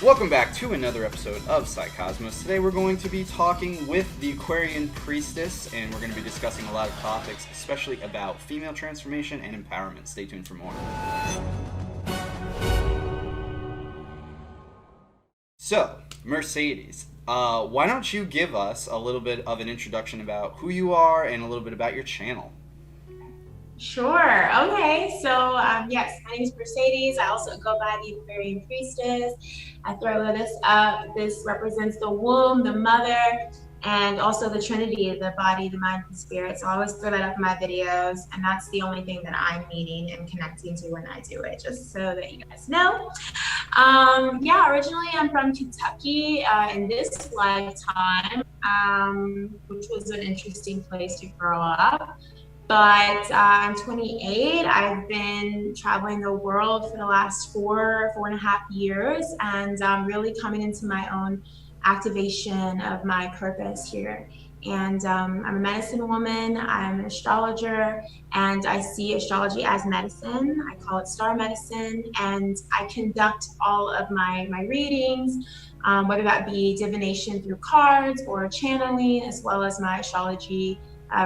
Welcome back to another episode of Psycosmos. Today we're going to be talking with the Aquarian Priestess, and we're going to be discussing a lot of topics, especially about female transformation and empowerment. Stay tuned for more. So, Mercedes, why don't you give us a little bit of an introduction about who you are and a little bit about your channel? Sure. Okay. So, yes, my name is Mercedes. I also go by the Aquarian Priestess. I throw this up. This represents the womb, the mother, and also the Trinity, the body, the mind, and spirit. So I always throw that up in my videos, and that's the only thing that I'm meeting and connecting to when I do it, just so that you guys know. Originally I'm from Kentucky in this lifetime, which was an interesting place to grow up. But I'm 28. I've been traveling the world for the last four and a half years, and I'm really coming into my own activation of my purpose here. And I'm a medicine woman, I'm an astrologer, and I see astrology as medicine. I call it star medicine, and I conduct all of my readings, whether that be divination through cards or channeling, as well as my astrology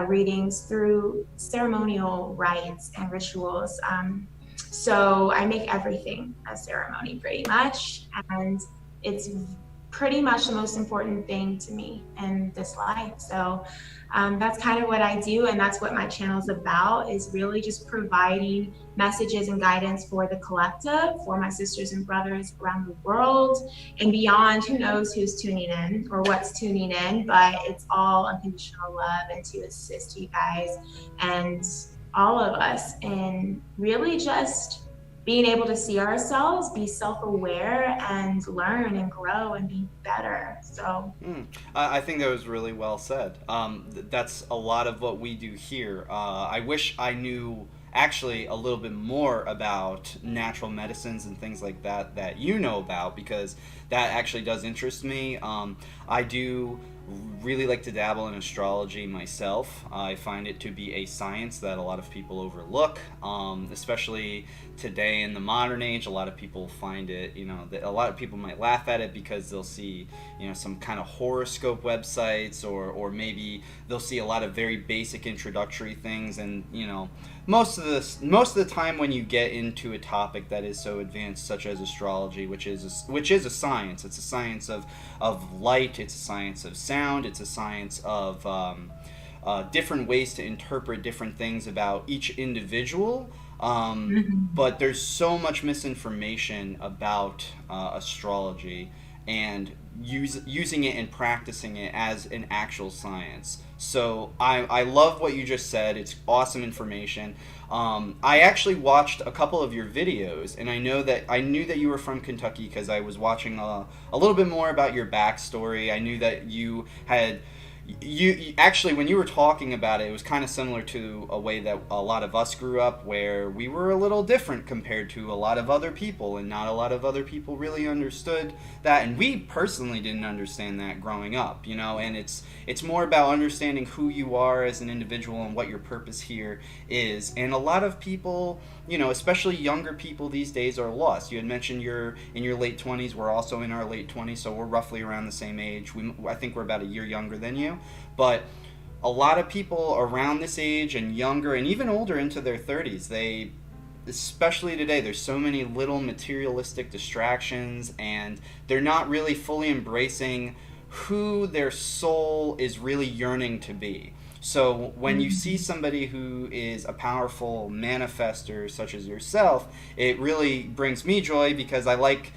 readings through ceremonial rites and rituals. So I make everything a ceremony pretty much, and it's pretty much the most important thing to me in this life. So that's kind of what I do, and that's what my channel is about, is really just providing messages and guidance for the collective, for my sisters and brothers around the world and beyond. Who knows who's tuning in or what's tuning in, but it's all unconditional love and to assist you guys and all of us in really just being able to see ourselves, be self-aware, and learn and grow and be better. So I think that was really well said. That's a lot of what we do here. I wish I knew actually a little bit more about natural medicines and things like that you know about, because that actually does interest me. I do really like to dabble in astrology myself. I find it to be a science that a lot of people overlook, especially today in the modern age. A lot of people find it, that a lot of people might laugh at it because they'll see, some kind of horoscope websites, or maybe they'll see a lot of very basic introductory things, and most of the time when you get into a topic that is so advanced, such as astrology, which is a science. It's a science of light. It's a science of sound. It's a science of different ways to interpret different things about each individual. But there's so much misinformation about astrology, and using it and practicing it as an actual science. So I love what you just said. It's awesome information. I actually watched a couple of your videos, and I knew that you were from Kentucky because I was watching a little bit more about your backstory. I knew that you had you actually, when you were talking about it, it was kind of similar to a way that a lot of us grew up, where we were a little different compared to a lot of other people, and not a lot of other people really understood that, and we personally didn't understand that growing up, and it's more about understanding who you are as an individual and what your purpose here is. And a lot of people, especially younger people these days, are lost. You had mentioned you're in your late 20s. We're also in our late 20s, so we're roughly around the same age. I think we're about a year younger than you. But a lot of people around this age and younger and even older into their 30s, especially today, there's so many little materialistic distractions, and they're not really fully embracing who their soul is really yearning to be. So when you see somebody who is a powerful manifester such as yourself, it really brings me joy, because I like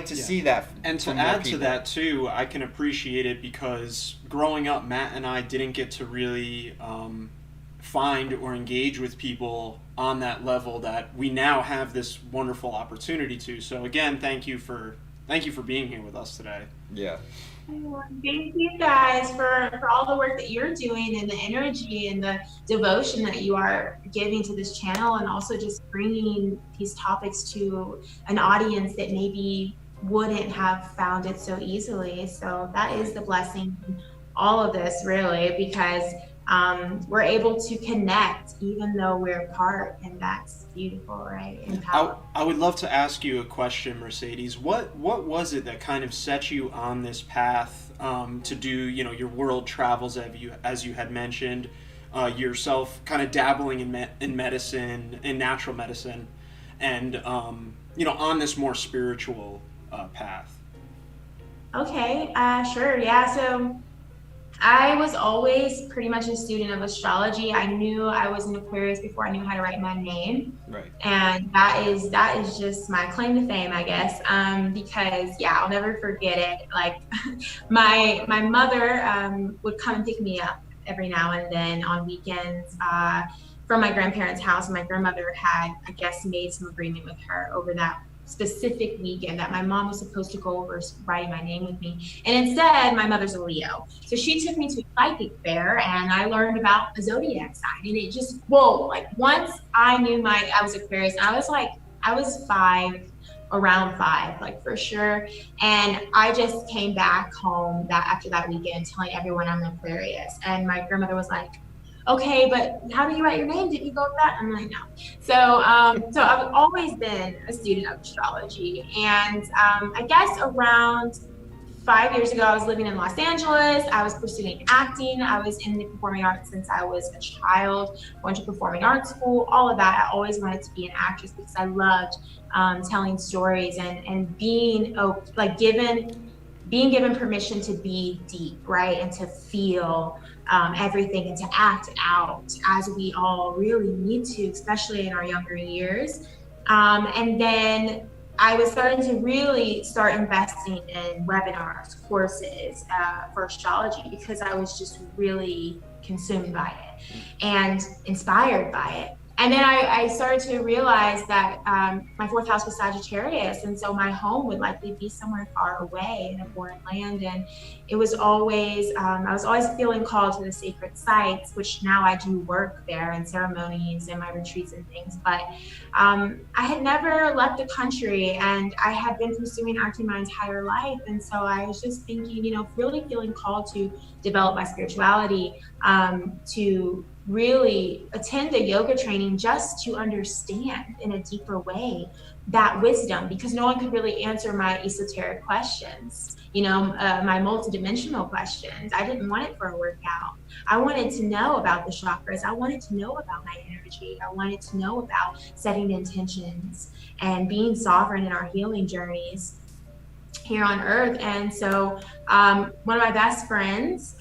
to see that. And to add to that too, I can appreciate it because growing up, Matt and I didn't get to really find or engage with people on that level that we now have this wonderful opportunity to. So again, thank you for being here with us today. Yeah. Thank you guys for all the work that you're doing, and the energy and the devotion that you are giving to this channel, and also just bringing these topics to an audience that maybe wouldn't have found it so easily. So that is the blessing in all of this, really, because we're able to connect even though we're apart, and that's beautiful, right? And I would love to ask you a question, Mercedes. What was it that kind of set you on this path to do, your world travels, as you had mentioned, yourself kind of dabbling in medicine, in natural medicine, and on this more spiritual path? Okay, sure, yeah. So I was always pretty much a student of astrology. I knew I was an Aquarius before I knew how to write my name. Right. And that is just my claim to fame, I guess. Because yeah, I'll never forget it. Like my mother would come and pick me up every now and then on weekends from my grandparents' house. My grandmother had, I guess, made some agreement with her over that specific weekend that my mom was supposed to go over writing my name with me. And instead, my mother's a Leo. So she took me to a psychic fair and I learned about the zodiac sign. And it just, whoa, like once I knew I was Aquarius, and I was around five, like for sure. And I just came back home after that weekend telling everyone I'm an Aquarius. And my grandmother was like, okay, but how do you write your name? Did you go with that? I'm like, no. So I've always been a student of astrology. And I guess around 5 years ago, I was living in Los Angeles. I was pursuing acting. I was in the performing arts since I was a child, went to performing arts school, all of that. I always wanted to be an actress because I loved telling stories and being given permission to be deep, right? And to feel everything and to act out as we all really need to, especially in our younger years. And then I was starting to really start investing in webinars, courses for astrology because I was just really consumed by it and inspired by it. And then I started to realize that my fourth house was Sagittarius. And so my home would likely be somewhere far away in a foreign land. And it was always, I was always feeling called to the sacred sites, which now I do work there in ceremonies and my retreats and things. But I had never left the country and I had been pursuing acting my entire life. And so I was just thinking, really feeling called to develop my spirituality, to really attend a yoga training just to understand in a deeper way that wisdom, because no one could really answer my esoteric questions, my multidimensional questions. I didn't want it for a workout. I wanted to know about the chakras. I wanted to know about my energy. I wanted to know about setting intentions and being sovereign in our healing journeys here on earth. And so one of my best friends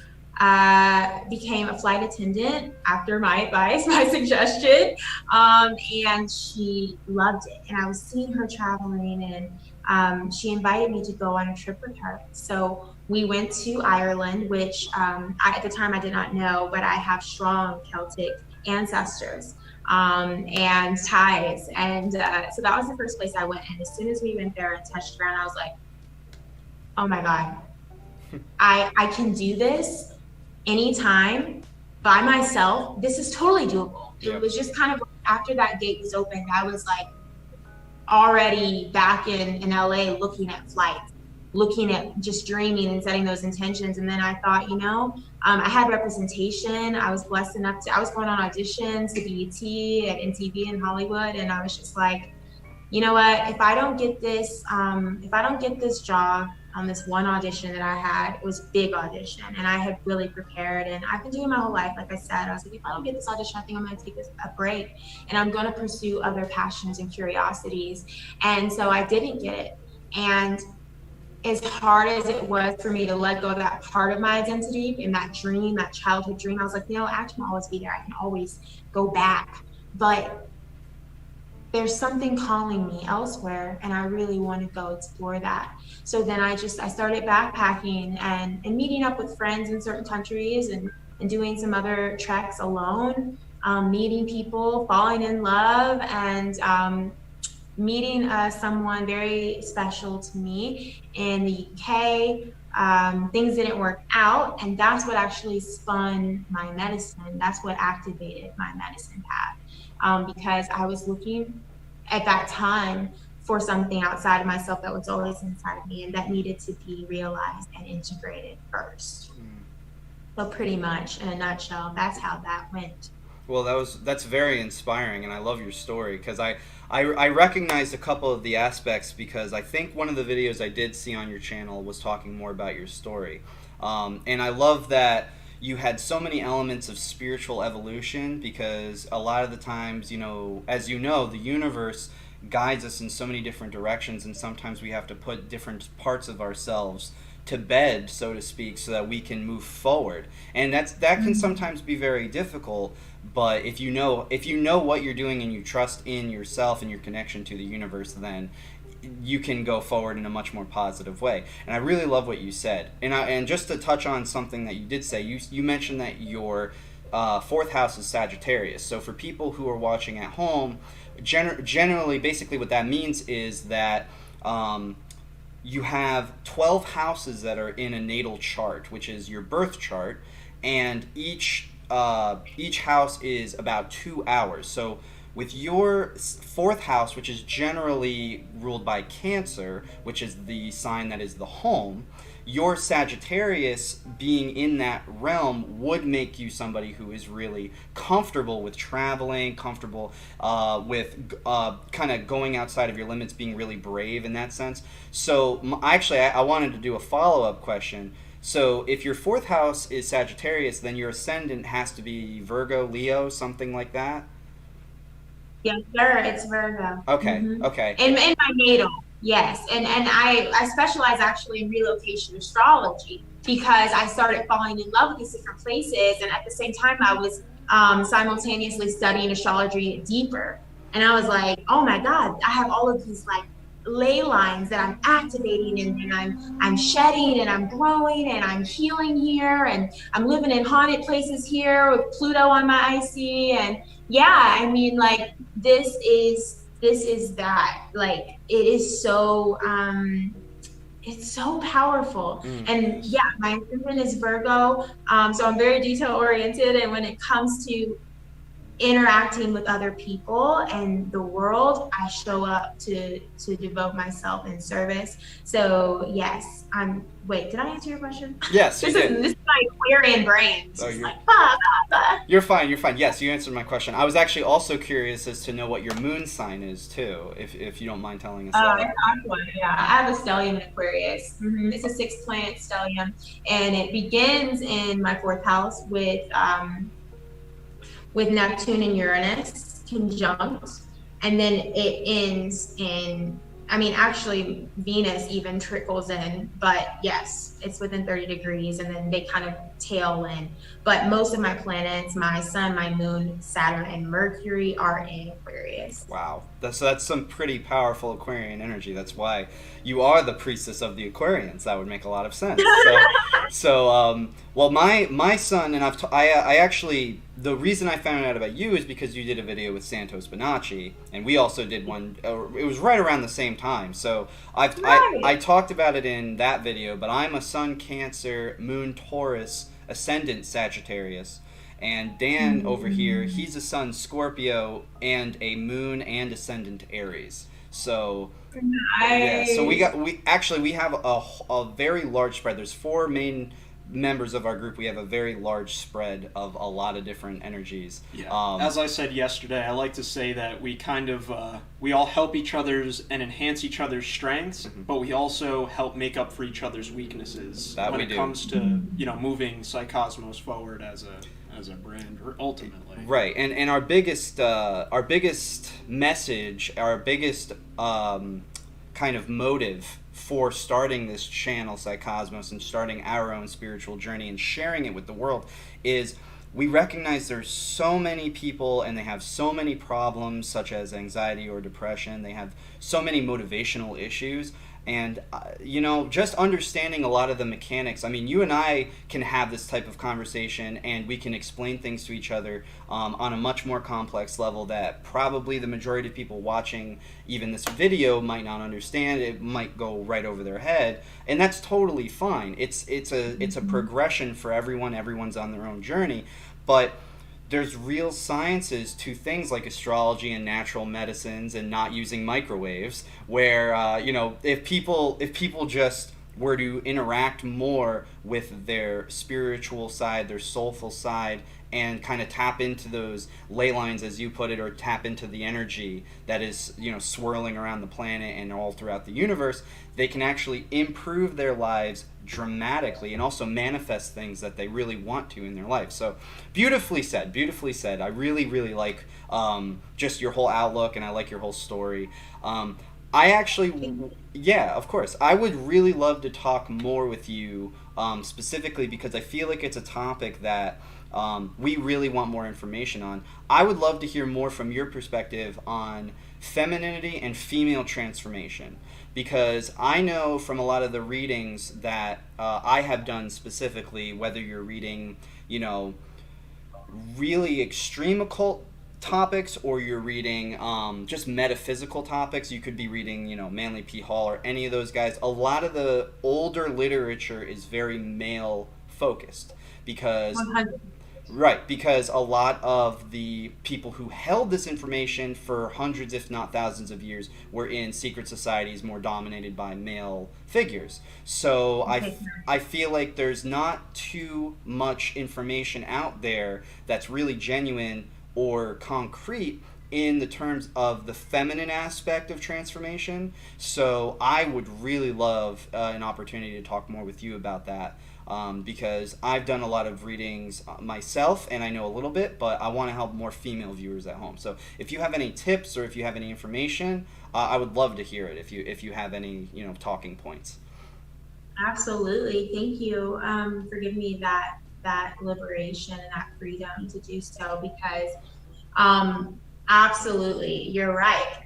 became a flight attendant after my advice, my suggestion, and she loved it. And I was seeing her traveling, and she invited me to go on a trip with her. So we went to Ireland, which at the time I did not know, but I have strong Celtic ancestors and ties. And so that was the first place I went. And as soon as we went there and touched ground, I was like, oh my God, I can do this anytime by myself. This is totally doable. Yeah. It was just kind of after that gate was opened, I was like already back in LA looking at flights, looking at just dreaming and setting those intentions. And then I thought, I had representation. I was blessed enough I was going on auditions to BET and MTV in Hollywood. And I was just like, you know what, if I don't get this job on this one audition that I had, it was a big audition and I had really prepared, and I've been doing my whole life. Like I said, I was like, if I don't get this audition, I think I'm going to take a break and I'm going to pursue other passions and curiosities. And so I didn't get it. And as hard as it was for me to let go of that part of my identity and that dream, that childhood dream, I was like, acting will always be there. I can always go back. But there's something calling me elsewhere and I really want to go explore that. So then I started backpacking and meeting up with friends in certain countries and doing some other treks alone, meeting people, falling in love, and meeting someone very special to me in the UK. Things didn't work out, and that's what actually spun my medicine. That's what activated my medicine path, because I was looking at that time for something outside of myself that was always inside of me and that needed to be realized and integrated first. So pretty much in a nutshell, that's how that went. Well, that's very inspiring, and I love your story because I recognized a couple of the aspects because I think one of the videos I did see on your channel was talking more about your story, and I love that you had so many elements of spiritual evolution because a lot of the times, as you know, the universe guides us in so many different directions, and sometimes we have to put different parts of ourselves to bed, so to speak, so that we can move forward. And that can sometimes be very difficult, but if you know what you're doing and you trust in yourself and your connection to the universe, then you can go forward in a much more positive way. And I really love what you said. And just to touch on something that you did say, you mentioned that your fourth house is Sagittarius. So for people who are watching at home, generally, basically what that means is that you have 12 houses that are in a natal chart, which is your birth chart, and each house is about 2 hours. So with your fourth house, which is generally ruled by Cancer, which is the sign that is the home, your Sagittarius being in that realm would make you somebody who is really comfortable with traveling, comfortable with kind of going outside of your limits, being really brave in that sense. So actually, I wanted to do a follow-up question. So if your fourth house is Sagittarius, then your ascendant has to be Virgo, Leo, something like that? Yes, sir. It's Virgo. Okay, Mm-hmm. okay. In my natal, yes. And I specialize actually in relocation astrology because I started falling in love with these different places. And at the same time, I was simultaneously studying astrology deeper. And I was like, oh my God, I have all of these like ley lines that I'm activating and I'm shedding and I'm growing and I'm healing here and I'm living in haunted places here with Pluto on my IC. And yeah, I mean, like this is that, like it is so it's so powerful. And yeah, my ascendant is Virgo, so I'm very detail oriented, and when it comes to interacting with other people and the world, I show up to devote myself in service. So yes, wait, did I answer your question? Yes, you did. This is my Aquarian brain. It's just like, bah, bah, bah. You're fine. Yes, you answered my question. I was actually also curious as to know what your moon sign is too, if you don't mind telling us that. It's Aqua, yeah. I have a stellium in Aquarius. It's a 6-planet stellium, and it begins in my fourth house with Neptune and Uranus conjunct, and then it ends in, I mean, actually Venus even trickles in, but yes, it's within 30 degrees, and then they kind of tail in. But most of my planets, my sun, my moon, Saturn, and Mercury are in Aquarius. Wow. That's some pretty powerful Aquarian energy. That's why you are the priestess of the Aquarians. That would make a lot of sense. Well, my son, and I actually, the reason I found out about you is because you did a video with Santos Bonacci, and we also did one. It was right around the same time. So I talked about it in that video. But I'm a Sun Cancer, Moon Taurus, Ascendant Sagittarius, and Dan over here, he's a Sun Scorpio and a Moon and Ascendant Aries. So nice. yeah, so we have a very large spread. There's 4 main members of our group. We have a very large spread of a lot of different energies. Yeah. As I said yesterday, I like to say that we kind of we all help each other's and enhance each other's strengths, but we also help make up for each other's weaknesses when it comes to moving Psycosmos forward as a brand, or ultimately. Right, and our biggest message, our biggest kind of motive for starting this channel, Psycosmos, and starting our own spiritual journey and sharing it with the world is we recognize there's so many people and they have so many problems such as anxiety or depression. They have so many motivational issues. And, just understanding a lot of the mechanics. I mean, you and I can have this type of conversation and we can explain things to each other on a much more complex level that probably the majority of people watching even this video might not understand. It might go right over their head. And that's totally fine. It's a progression for everyone. Everyone's on their own journey. But there's real sciences to things like astrology and natural medicines and not using microwaves where if people just were to interact more with their spiritual side, their soulful side, and kind of tap into those ley lines, as you put it, or tap into the energy that is, swirling around the planet and all throughout the universe, they can actually improve their lives dramatically and also manifest things that they really want to in their life. So beautifully said, beautifully said. I really, really like just your whole outlook, and I like your whole story. I actually, yeah, of course. I would really love to talk more with you specifically because I feel like it's a topic that we really want more information on. I would love to hear more from your perspective on femininity and female transformation, because I know from a lot of the readings that I have done specifically, whether you're reading, really extreme occult topics, or you're reading just metaphysical topics. You could be reading, Manly P. Hall or any of those guys. A lot of the older literature is very male focused because 100%. Right, because a lot of the people who held this information for hundreds, if not thousands of years, were in secret societies more dominated by male figures. So I feel like there's not too much information out there that's really genuine or concrete in the terms of the feminine aspect of transformation. So I would really love an opportunity to talk more with you about that. Because I've done a lot of readings myself, and I know a little bit, but I want to help more female viewers at home. So if you have any tips or if you have any information, I would love to hear it. If you have any talking points. Absolutely, thank you for giving me that liberation and that freedom to do so, because absolutely, you're right.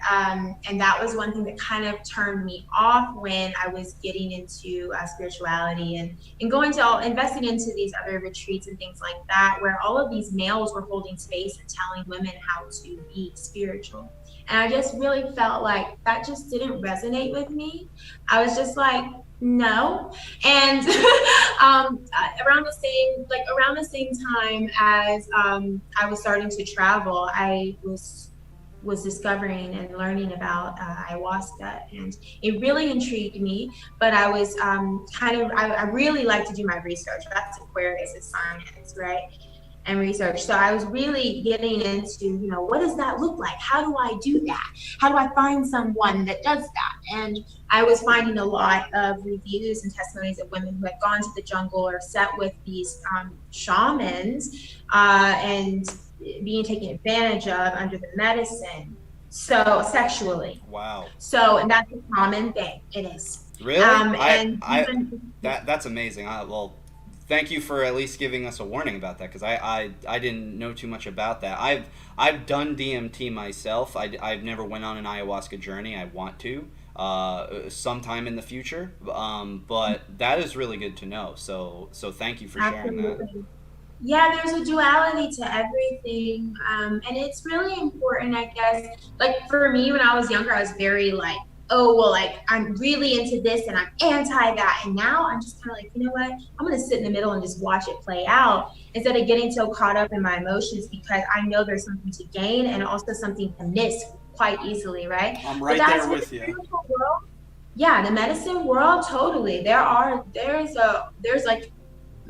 And that was one thing that kind of turned me off when I was getting into spirituality and going to investing into these other retreats and things like that, where all of these males were holding space and telling women how to be spiritual. And I just really felt like that just didn't resonate with me. I was just like, no. And around the same time as I was starting to travel, I was discovering and learning about ayahuasca, and it really intrigued me. But I was I really like to do my research. That's Aquarius, is science, right? And research. So I was really getting into, what does that look like? How do I do that? How do I find someone that does that? And I was finding a lot of reviews and testimonies of women who had gone to the jungle or sat with these shamans and being taken advantage of under the medicine. So sexually. Wow. So, and that's a common thing. It is. Really? That's amazing. Thank you for at least giving us a warning about that, because I didn't know too much about that. I've done DMT myself. I've never went on an ayahuasca journey. I want to sometime in the future. But that is really good to know. So thank you for sharing that. Yeah, there's a duality to everything, and it's really important, I guess. Like for me, when I was younger, I was very like, oh, well, like I'm really into this and I'm anti that. And now I'm just kind of like, you know what? I'm going to sit in the middle and just watch it play out instead of getting so caught up in my emotions, because I know there's something to gain and also something to miss quite easily, right? I'm right there with you. Yeah, the medicine world, totally.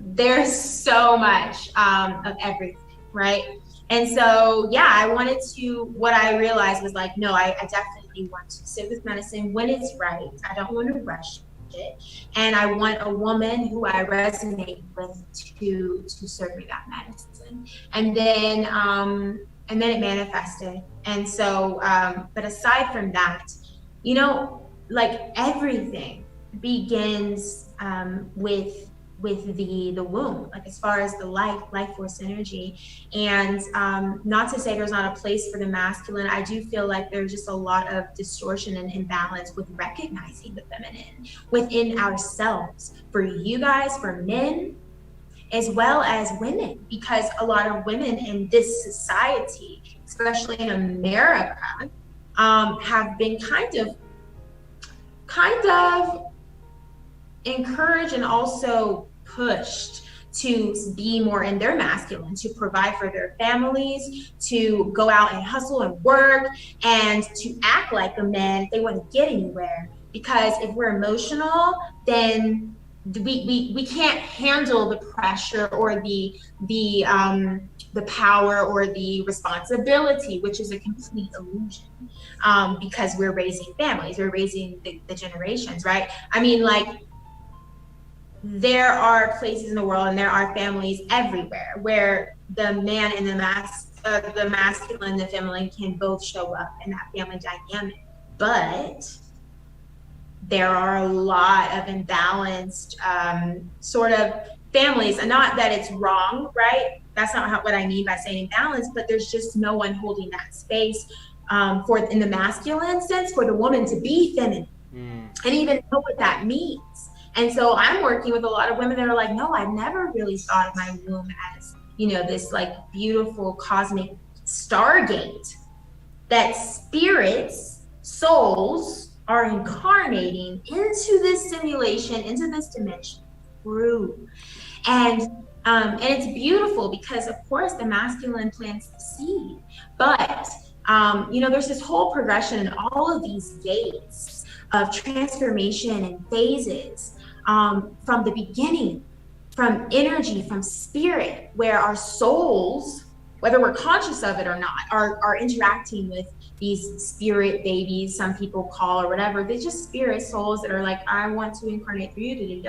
There's so much of everything, right? And so, yeah, what I realized was like, no, I definitely want to sit with medicine when it's right. I don't want to rush it. And I want a woman who I resonate with to serve me that medicine. And then it manifested. And so, but aside from that, like everything begins with the womb, like as far as the life force energy. And not to say there's not a place for the masculine. I do feel like there's just a lot of distortion and imbalance with recognizing the feminine within ourselves, for you guys, for men, as well as women, because a lot of women in this society, especially in America, have been kind of encouraged and also pushed to be more in their masculine, to provide for their families, to go out and hustle and work, and to act like a man if they want to get anywhere. because if we're emotional, then we can't handle the pressure or the power or the responsibility, which is a complete illusion, because we're raising families, we're raising the generations, right? I mean, like, there are places in the world and there are families everywhere where the man and the masculine and the feminine can both show up in that family dynamic. But there are a lot of imbalanced sort of families, and not that it's wrong, right? That's not what I mean by saying imbalance, but there's just no one holding that space in the masculine sense for the woman to be feminine and even know what that means. And so I'm working with a lot of women that are like, no, I've never really thought of my womb as, this like beautiful cosmic stargate that spirits, souls are incarnating into this simulation, into this dimension through. And it's beautiful because, of course, the masculine plants the seed, but there's this whole progression in all of these gates of transformation and phases, from the beginning, from energy, from spirit, where our souls, whether we're conscious of it or not, are interacting with these spirit babies, some people call, or whatever. They're just spirit souls that are like, I want to incarnate through you,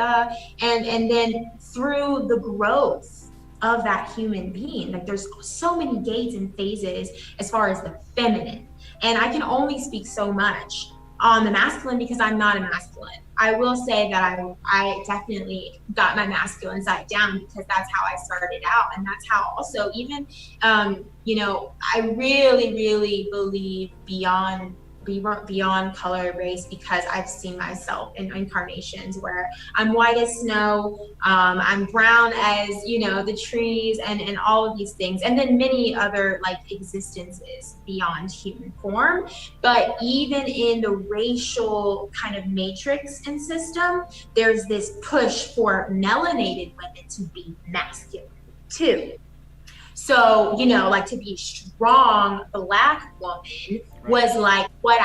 and then through the growth of that human being, like, there's so many gates and phases as far as the feminine. And I can only speak so much on the masculine because I'm not a masculine. I will say that I definitely got my masculine side down because that's how I started out. And that's how also even, I really, really believe beyond color, race, because I've seen myself in incarnations where I'm white as snow, I'm brown as, the trees and all of these things. And then many other like existences beyond human form. But even in the racial kind of matrix and system, there's this push for melanated women to be masculine too. So, like, to be a strong Black woman was like what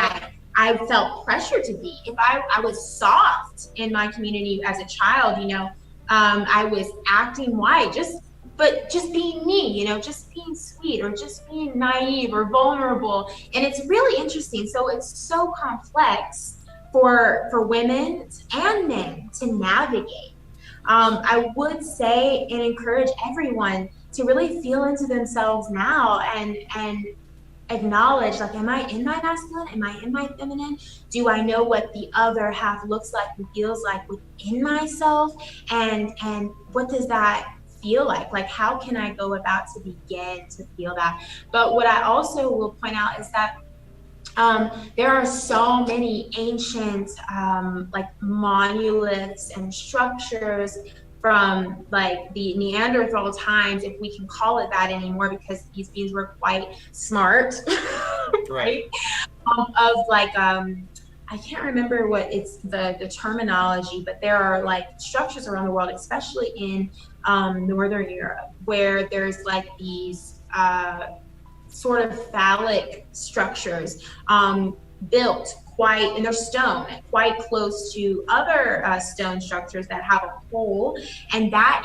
I felt pressure to be. If I was soft in my community as a child, I was acting white, just being me, just being sweet, or just being naive or vulnerable. And it's really interesting. So it's so complex for women and men to navigate. I would say and encourage everyone to really feel into themselves now and acknowledge, like, am I in my masculine? Am I in my feminine? Do I know what the other half looks like and feels like within myself? And what does that feel like? Like, how can I go about to begin to feel that? But what I also will point out is that there are so many ancient like monoliths and structures from like the Neanderthal times, if we can call it that anymore, because these beings were quite smart, right? Of like, I can't remember what it's the terminology, but there are like structures around the world, especially in Northern Europe, where there's like these sort of phallic structures built and they're stone, quite close to other stone structures that have a hole, and that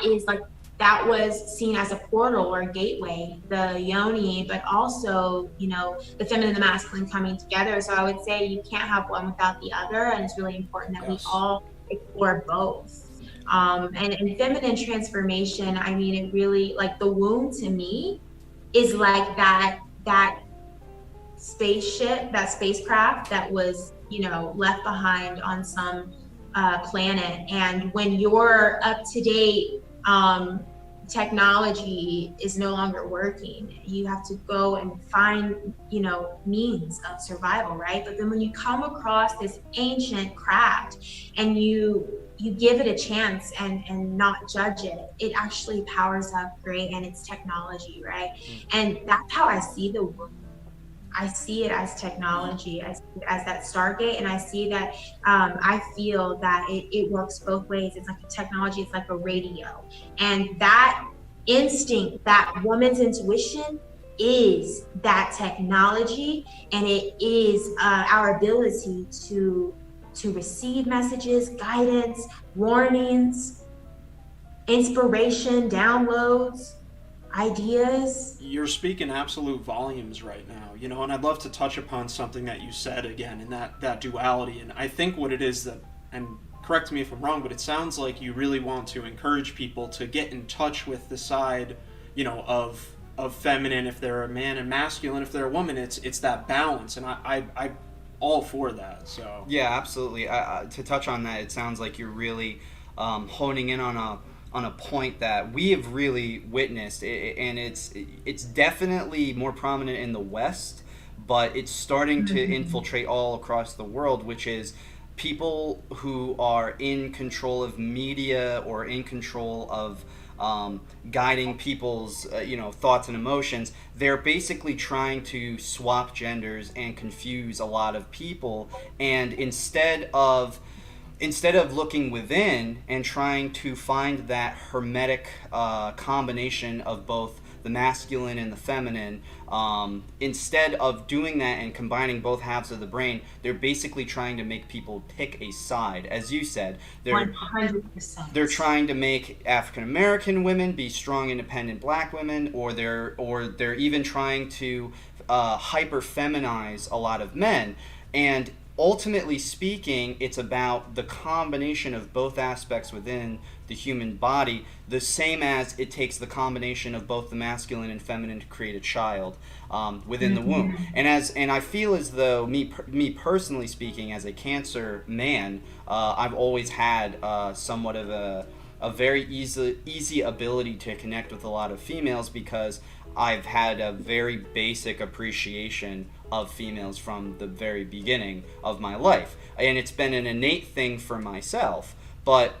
was seen as a portal or a gateway, the yoni, but also the feminine and the masculine coming together. So I would say you can't have one without the other, and it's really important that we all explore both. And feminine transformation, I mean, it really, like, the womb to me is like that spacecraft that was, left behind on some planet. And when your up-to-date technology is no longer working, you have to go and find, means of survival, right? But then when you come across this ancient craft and you give it a chance and not judge it, it actually powers up great, and it's technology, right? And that's how I see the womb. I see it as technology, I see it as that Stargate, and I see that I feel that it works both ways. It's like a technology, it's like a radio. And that instinct, that woman's intuition is that technology, and it is our ability to to receive messages, guidance, warnings, inspiration, downloads, ideas. You're speaking absolute volumes right now, you know, and I'd love to touch upon something that you said again in that duality. And I think what it is that, and correct me if I'm wrong, but it sounds like you really want to encourage people to get in touch with the side, you know, of feminine if they're a man, and masculine if they're a woman. It's that balance, and I all for that. So yeah, absolutely. To touch on that, it sounds like you're really honing in on a point that we have really witnessed, and it's definitely more prominent in the West, but it's starting to infiltrate all across the world, which is people who are in control of media or in control of guiding people's thoughts and emotions. They're basically trying to swap genders and confuse a lot of people, and instead of looking within and trying to find that hermetic combination of both the masculine and the feminine, instead of doing that and combining both halves of the brain, they're basically trying to make people pick a side. As you said, they're 100%. They're trying to make African American women be strong, independent Black women, or they're even trying to hyper feminize a lot of men. And ultimately speaking, it's about the combination of both aspects within the human body, the same as it takes the combination of both the masculine and feminine to create a child within the womb. And I feel as though me personally speaking, as a Cancer man, I've always had somewhat of a very easy ability to connect with a lot of females, because I've had a very basic appreciation of females from the very beginning of my life. And it's been an innate thing for myself. But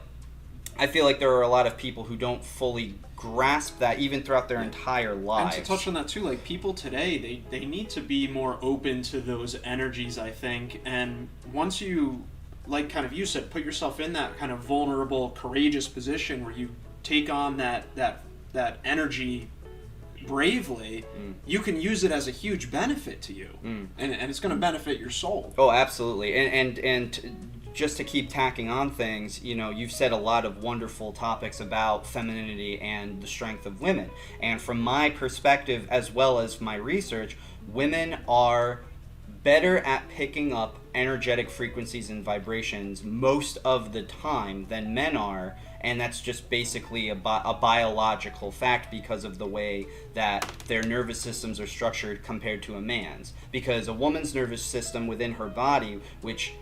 I feel like there are a lot of people who don't fully grasp that even throughout their entire lives. And to touch on that too, like people today, they need to be more open to those energies, I think. And once you, like kind of you said, put yourself in that kind of vulnerable, courageous position where you take on that energy bravely, you can use it as a huge benefit to you, and it's going to benefit your soul. Oh, absolutely. And just to keep tacking on things, you've said a lot of wonderful topics about femininity and the strength of women. And from my perspective, as well as my research, women are better at picking up energetic frequencies and vibrations most of the time than men are. And that's just basically a biological fact because of the way that their nervous systems are structured compared to a man's. Because a woman's nervous system within her body, which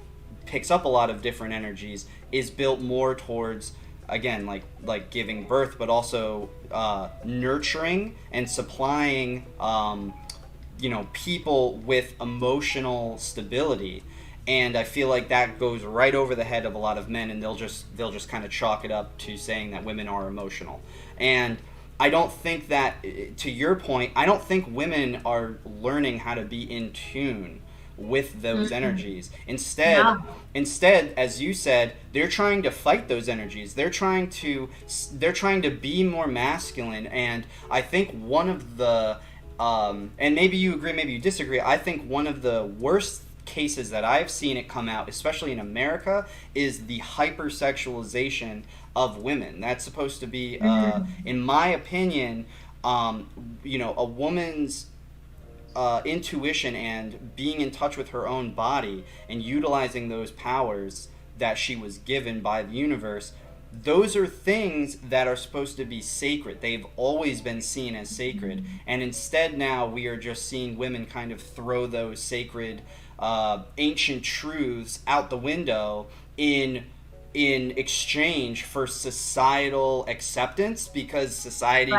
picks up a lot of different energies, is built more towards, again, like giving birth, but also nurturing and supplying people with emotional stability. And I feel like that goes right over the head of a lot of men, and they'll just kind of chalk it up to saying that women are emotional. And I don't think that, to your point, I don't think women are learning how to be in tune with those energies. Instead, as you said, they're trying to fight those energies. They're trying to be more masculine. And I think one of the and maybe you agree, maybe you disagree, I think one of the worst cases that I've seen it come out, especially in America, is the hypersexualization of women. That's supposed to be, in my opinion, a woman's intuition and being in touch with her own body and utilizing those powers that she was given by the universe. Those are things that are supposed to be sacred. They've always been seen as sacred. And instead now we are just seeing women kind of throw those sacred ancient truths out the window in exchange for societal acceptance, because society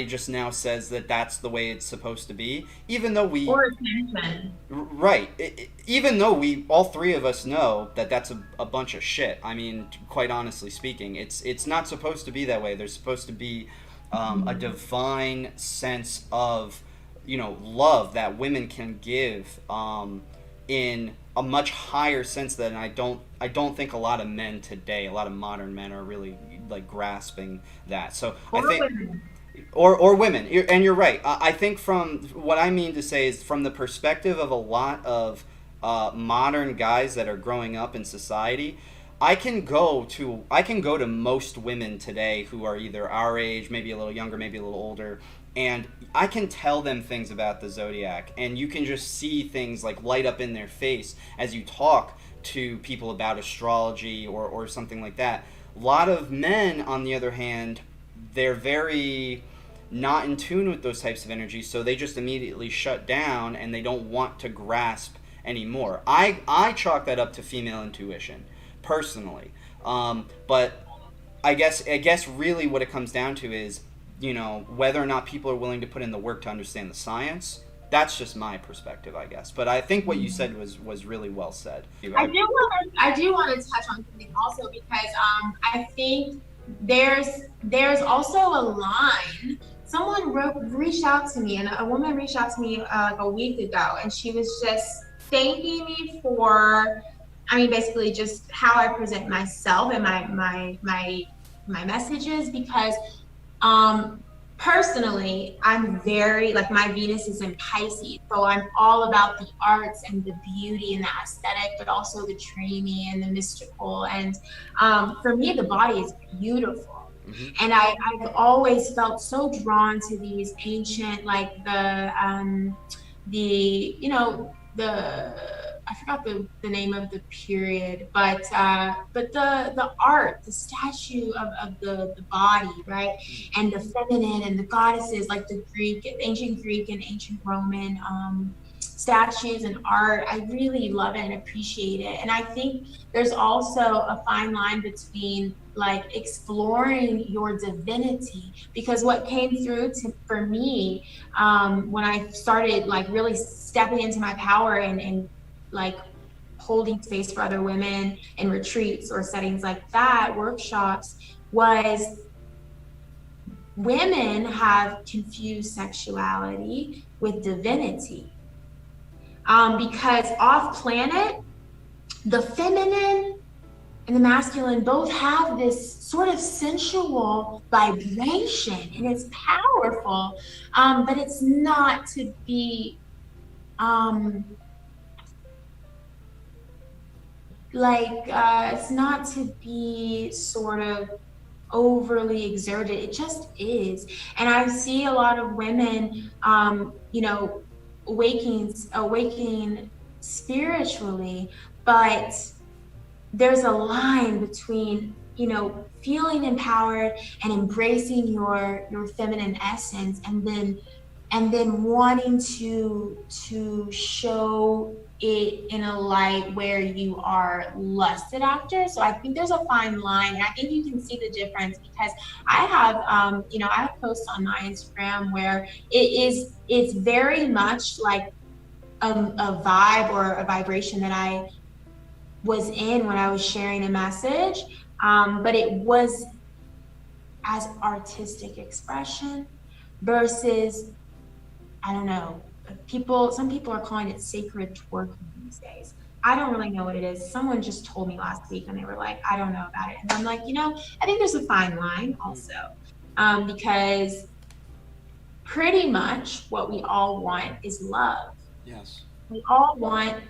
just now says that that's the way it's supposed to be, even though we even though we, all three of us, know that that's a bunch of shit. I mean, quite honestly speaking, it's not supposed to be that way. There's supposed to be a divine sense of love that women can give in a much higher sense than I don't think a lot of men today, a lot of modern men, are really like grasping that. So I think women. Or women, and you're right. I think from what I mean to say is from the perspective of a lot of modern guys that are growing up in society, I can go to most women today who are either our age, maybe a little younger, maybe a little older, and I can tell them things about the zodiac, and you can just see things like light up in their face as you talk to people about astrology or something like that. A lot of men, on the other hand, they're very not in tune with those types of energies, so they just immediately shut down and they don't want to grasp anymore. I chalk that up to female intuition, personally. But I guess really what it comes down to is, whether or not people are willing to put in the work to understand the science. That's just my perspective, I guess. But I think what you said was really well said. I do want to touch on something also, because I think there's also a line. Someone reached out to me, and a woman reached out to me like a week ago, and she was just thanking me for, I mean, basically just how I present myself and my messages, because personally, I'm very, like, my Venus is in Pisces, so I'm all about the arts and the beauty and the aesthetic, but also the dreamy and the mystical. And for me, the body is beautiful. Mm-hmm. And I've always felt so drawn to these ancient, like I forgot the name of the period, but the art, the statue of the body, right? And the feminine and the goddesses, like the ancient Greek and ancient Roman statues and art. I really love it and appreciate it. And I think there's also a fine line between like exploring your divinity, because what came through for me when I started like really stepping into my power and like holding space for other women in retreats or settings like that, workshops, was women have confused sexuality with divinity. Because off planet, the feminine and the masculine both have this sort of sensual vibration, and it's powerful, but it's not to be it's not to be sort of overly exerted. It just is. And I see a lot of women, awakening spiritually, but there's a line between, feeling empowered and embracing your feminine essence, and then wanting to show it in a light where you are lusted after. So I think there's a fine line, and I think you can see the difference, because I have I have posts on my Instagram where it's very much like a vibe or a vibration that I was in when I was sharing a message, but it was as artistic expression versus, I don't know, some people are calling it sacred twerking these days. I don't really know what it is. Someone just told me last week and they were like, I don't know about it. And I'm like, I think there's a fine line also, because pretty much what we all want is love. Yes. We all want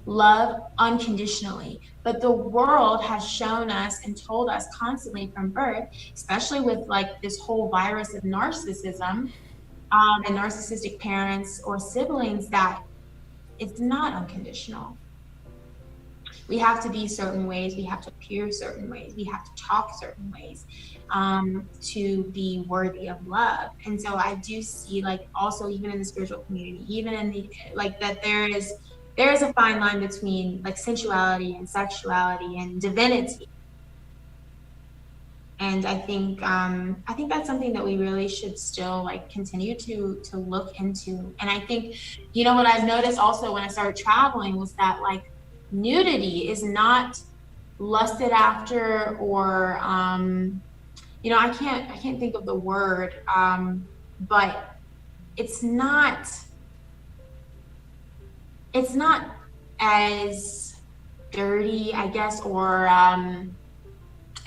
love unconditionally, but the world has shown us and told us constantly from birth, especially with like this whole virus of narcissism, and narcissistic parents or siblings, that it's not unconditional. We have to be certain ways, we have to appear certain ways, we have to talk certain ways to be worthy of love. And so I do see, like, also even in the spiritual community, even in the like, that there is a fine line between like sensuality and sexuality and divinity. And I think that's something that we really should still like continue to look into. And I think, what I've noticed also when I started traveling was that like nudity is not lusted after, or I can't think of the word, but it's not as dirty, I guess, or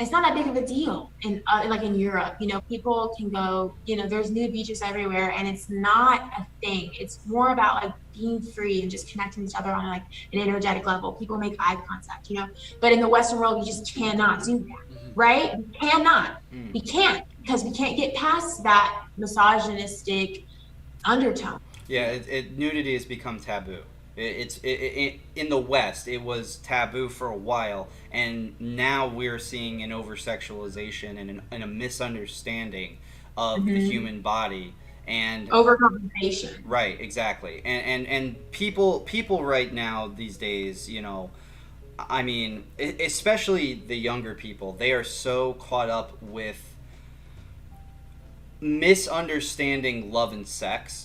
it's not that big of a deal in like in Europe. You know, people can go, you know, there's nude beaches everywhere, and it's not a thing. It's more about like being free and just connecting with each other on like an energetic level. People make eye contact, you know, but in the Western world, you just cannot do that, right? We cannot. We can't, because we can't get past that misogynistic undertone. Yeah, nudity has become taboo. In the West, it was taboo for a while, and now we're seeing an over-sexualization and a misunderstanding of the human body and overcompensation. Right, exactly, and people right now these days, you know, I mean, especially the younger people, they are so caught up with misunderstanding love and sex.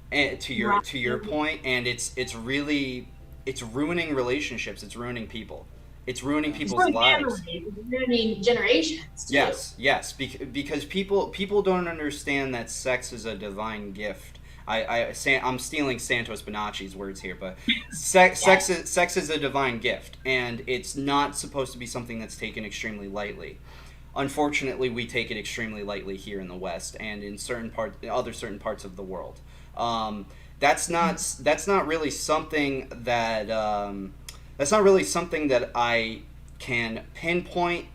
And to your point, and it's ruining relationships. It's ruining people. It's ruining people's lives. It's ruining generations too. Yes, because people don't understand that sex is a divine gift. I'm stealing Santos Bonacci's words here, but sex is a divine gift, and it's not supposed to be something that's taken extremely lightly. Unfortunately, we take it extremely lightly here in the West and in certain parts of the world. That's not really something that I can pinpoint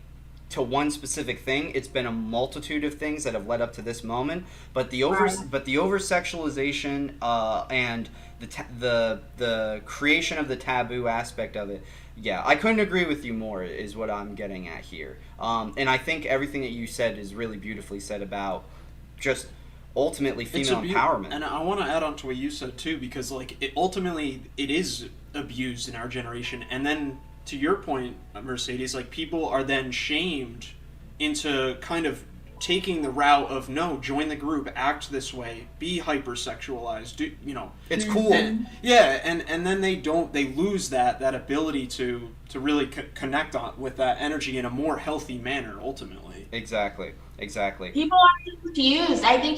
to one specific thing. It's been a multitude of things that have led up to this moment, but the over sexualization and the creation of the taboo aspect of it. Yeah, I couldn't agree with you more, is what I'm getting at here. And I think everything that you said is really beautifully said about just ultimately female empowerment. And I want to add on to what you said too, because like it is abused in our generation. And then to your point, Mercedes, like people are then shamed into kind of taking the route of no, join the group, act this way, be hypersexualized, you know, it's cool. And then they lose that ability to really connect with that energy in a more healthy manner ultimately. Exactly. People are confused. I think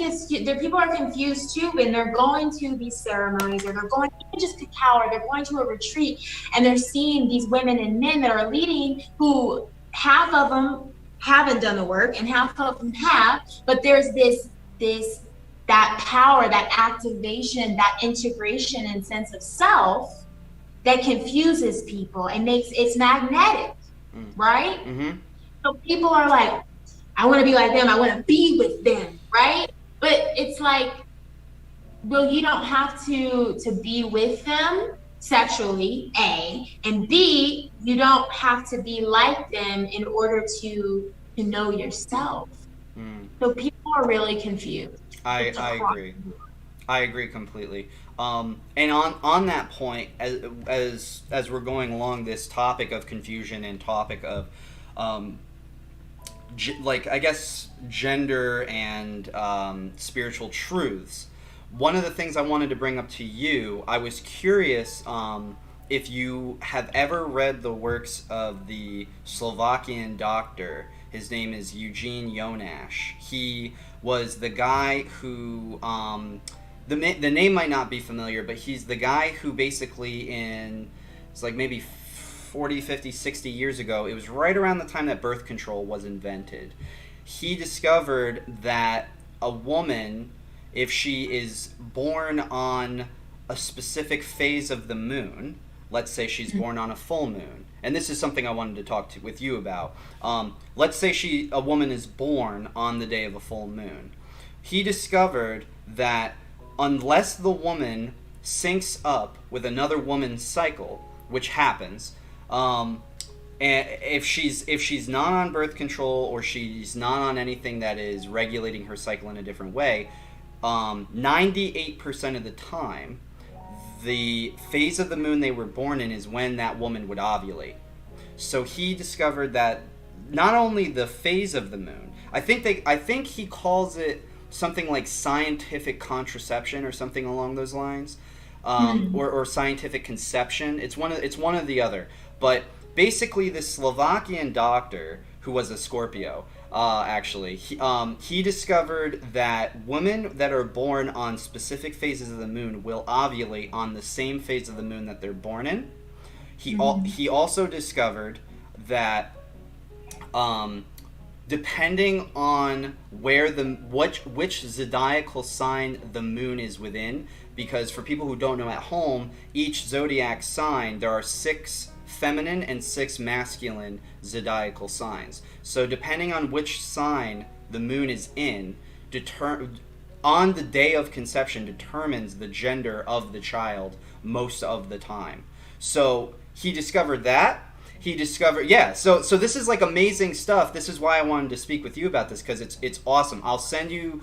people are confused too when they're going to these ceremonies, or they're going to just cacao, or they're going to a retreat, and they're seeing these women and men that are leading, who half of them haven't done the work and half of them have, but there's that power, that activation, that integration and sense of self that confuses people and makes it's magnetic, right? Mm-hmm. So people are like, I want to be like them, I want to be with them, right? But it's like, well, you don't have to be with them sexually, A, and B, you don't have to be like them in order to know yourself. So people are really confused. I agree completely. And on that point, as we're going along this topic of confusion and topic of like, I guess, gender and spiritual truths, one of the things I wanted to bring up to you, I was curious if you have ever read the works of the Slovakian doctor. His name is Eugene Jonasz. He was the guy who, the name might not be familiar, but he's the guy who basically it's like maybe 40, 50, 60 years ago, it was right around the time that birth control was invented. He discovered that a woman, if she is born on a specific phase of the moon, let's say she's born on a full moon, and this is something I wanted to talk with you about. Let's say a woman is born on the day of a full moon. He discovered that unless the woman syncs up with another woman's cycle, which happens, and if she's not on birth control, or she's not on anything that is regulating her cycle in a different way, 98% of the time, the phase of the moon they were born in is when that woman would ovulate. So he discovered that not only the phase of the moon, I think he calls it something like scientific contraception or something along those lines, or scientific conception. It's one of the other. But basically, this Slovakian doctor, who was a Scorpio, actually, he discovered that women that are born on specific phases of the moon will ovulate on the same phase of the moon that they're born in. He also discovered that Depending on where which zodiacal sign the moon is within, because for people who don't know at home, each zodiac sign, there are 6 feminine and 6 masculine zodiacal signs. So depending on which sign the moon is in, on the day of conception determines the gender of the child most of the time. So he discovered that. So this is like amazing stuff. This is why I wanted to speak with you about this, because it's awesome. I'll send you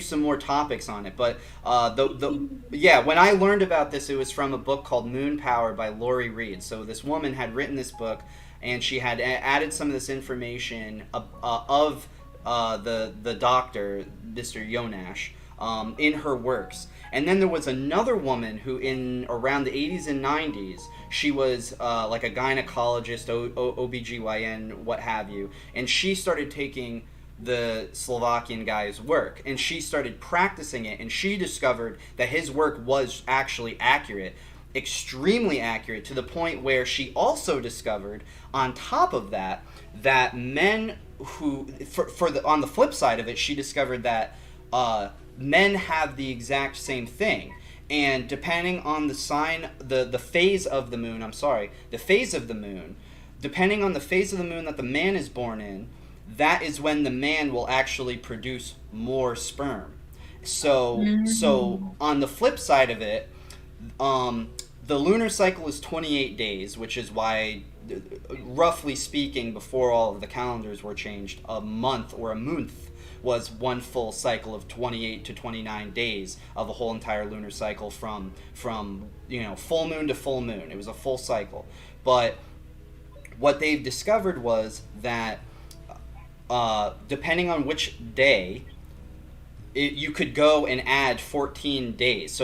some more topics on it. But when I learned about this, it was from a book called Moon Power by Lori Reed. So this woman had written this book, and she had added some of this information of the doctor, Mr. Yonash, in her works. And then there was another woman who, in around the 80s and 90s, she was like a gynecologist, OBGYN, what have you, and she started taking the Slovakian guy's work, and she started practicing it, and she discovered that his work was actually accurate, extremely accurate, to the point where she also discovered, on top of that, that men who, on the flip side of it, she discovered that men have the exact same thing. And depending on the sign, the phase of the moon, depending on the phase of the moon that the man is born in, that is when the man will actually produce more sperm. So on the flip side of it, the lunar cycle is 28 days, which is why, roughly speaking, before all of the calendars were changed, a month was one full cycle of 28 to 29 days of a whole entire lunar cycle from full moon to full moon. It was a full cycle. But what they've discovered was that depending on which day, you could go and add 14 days.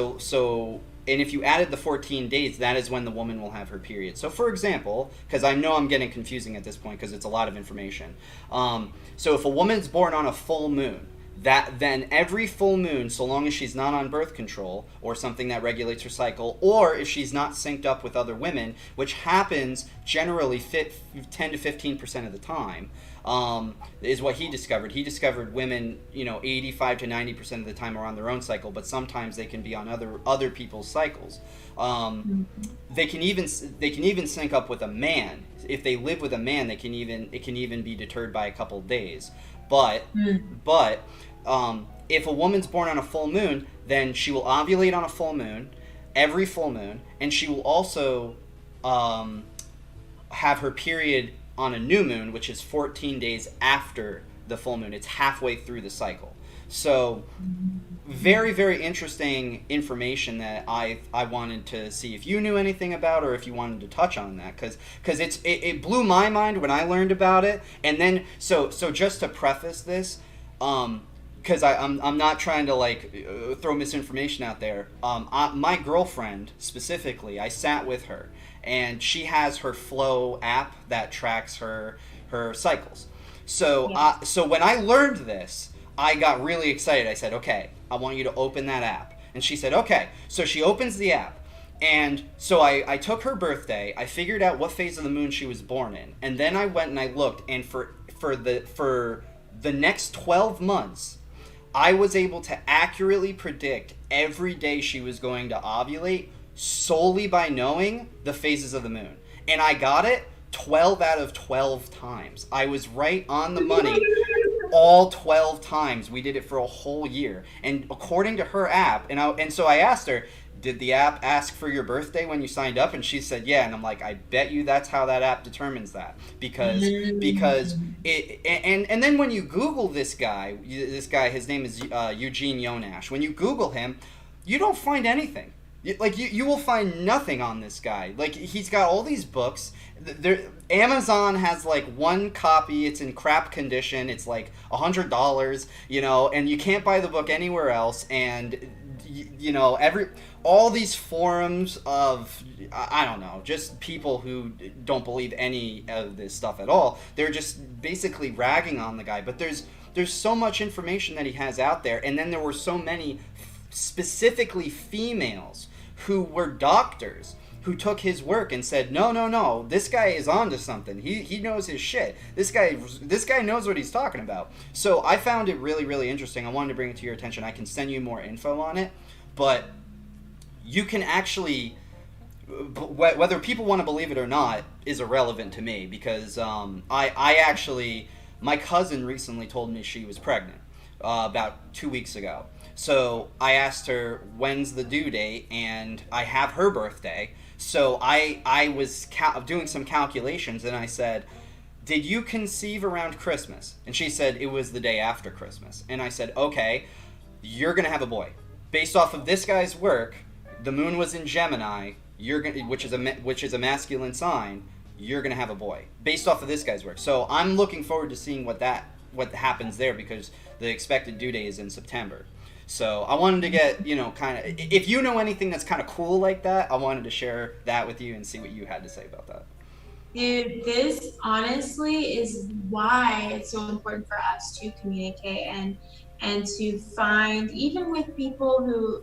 And if you added the 14 days, that is when the woman will have her period. So, for example, because I know I'm getting confusing at this point because it's a lot of information. So if a woman's born on a full moon, then every full moon, so long as she's not on birth control or something that regulates her cycle, or if she's not synced up with other women, which happens generally 10 to 15% of the time, is what he discovered. He discovered women, 85 to 90% of the time are on their own cycle, but sometimes they can be on other people's cycles. They can even sync up with a man. If they live with a man, it can even be deterred by a couple of days. But if a woman's born on a full moon, then she will ovulate on a full moon, every full moon, and she will also have her period on a new moon, which is 14 days after the full moon. It's halfway through the cycle. So very, very interesting information that I wanted to see if you knew anything about, or if you wanted to touch on that, because it blew my mind when I learned about it. And then so just to preface this, because I'm not trying to throw misinformation out there. My girlfriend specifically, I sat with her, and she has her Flow app that tracks her cycles. So so when I learned this, I got really excited. I said, okay, I want you to open that app. And she said, okay. So she opens the app. And so I took her birthday. I figured out what phase of the moon she was born in. And then I went and I looked. And for the next 12 months, I was able to accurately predict every day she was going to ovulate solely by knowing the phases of the moon. And I got it 12 out of 12 times. I was right on the money all 12 times. We did it for a whole year. And according to her app, and so I asked her, did the app ask for your birthday when you signed up? And she said, yeah. And I'm like, I bet you that's how that app determines that. Because it, and then when you Google this guy, his name is Eugene Yonash. When you Google him, you don't find anything. You will find nothing on this guy. He's got all these books. Amazon has one copy. It's in crap condition. It's $100, and you can't buy the book anywhere else. And all these forums of, I don't know, just people who don't believe any of this stuff at all. They're just basically ragging on the guy. But there's so much information that he has out there. And then there were so many specifically females who were doctors who took his work and said, no, this guy is onto something. He knows his shit. This guy knows what he's talking about. So I found it really, really interesting. I wanted to bring it to your attention. I can send you more info on it, but you can actually, whether people want to believe it or not is irrelevant to me, because I actually, my cousin recently told me she was pregnant about 2 weeks ago. So I asked her, when's the due date, and I have her birthday. So I was doing some calculations, and I said, did you conceive around Christmas? And she said it was the day after Christmas. And I said, okay, you're going to have a boy. Based off of this guy's work, the moon was in Gemini, which is a masculine sign, you're going to have a boy. Based off of this guy's work. So I'm looking forward to seeing what happens there, because the expected due date is in September. So I wanted to get, kind of, if you know anything that's kind of cool like that, I wanted to share that with you and see what you had to say about that. Dude, this honestly is why it's so important for us to communicate and to find, even with people who,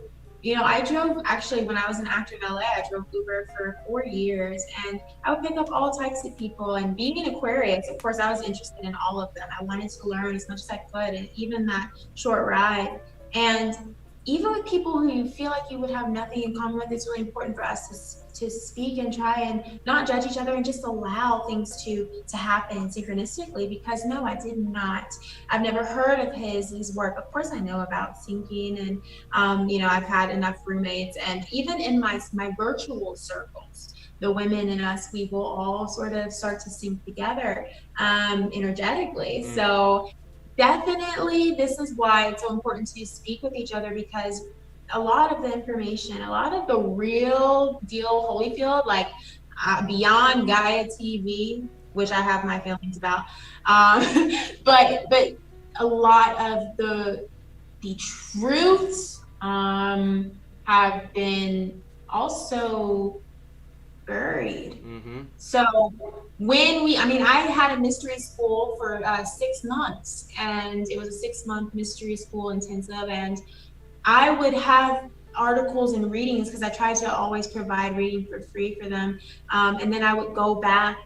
I drove, actually, when I was an actor in LA, I drove Uber for 4 years, and I would pick up all types of people. And being an Aquarius, of course, I was interested in all of them. I wanted to learn as much as I could, and even that short ride. And even with people who you feel like you would have nothing in common with, it's really important for us to speak and try and not judge each other and just allow things to happen synchronistically. Because no, I did not. I've never heard of his work. Of course, I know about syncing, and I've had enough roommates, and even in my virtual circles, the women in us, we will all sort of start to sync together energetically. So definitely, this is why it's so important to speak with each other, because a lot of the information, a lot of the real deal Holyfield, like beyond Gaia TV, which I have my feelings about, but a lot of the truths have been also buried. So when I had a mystery school for 6 months, and it was a 6-month mystery school intensive, and I would have articles and readings, because I tried to always provide reading for free for them, and then I would go back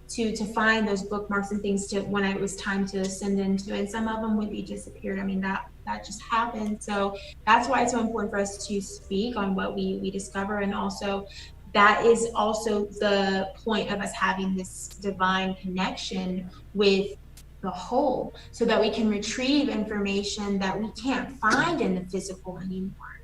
to find those bookmarks and things to when it was time to send into, and some of them would be disappeared. That just happened. So that's why it's so important for us to speak on what we discover, and also that is also the point of us having this divine connection with the whole, so that we can retrieve information that we can't find in the physical anymore.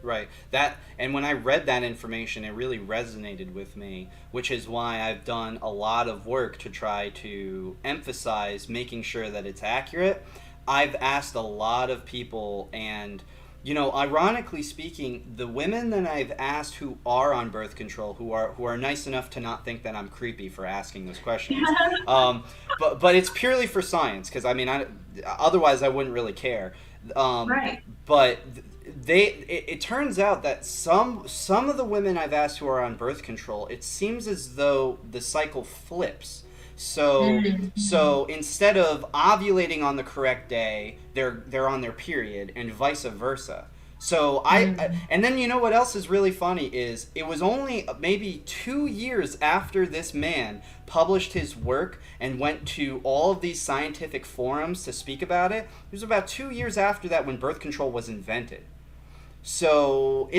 Right. That, and when I read that information, it really resonated with me, which is why I've done a lot of work to try to emphasize making sure that it's accurate. I've asked a lot of people, and ironically speaking, the women that I've asked who are on birth control, who are nice enough to not think that I'm creepy for asking those questions, but it's purely for science, because otherwise I wouldn't really care. Right. But it turns out that some of the women I've asked who are on birth control, it seems as though the cycle flips. So instead of ovulating on the correct day, they're on their period, and vice versa. So and then what else is really funny is, it was only maybe 2 years after this man published his work and went to all of these scientific forums to speak about it. It was about 2 years after that when birth control was invented. So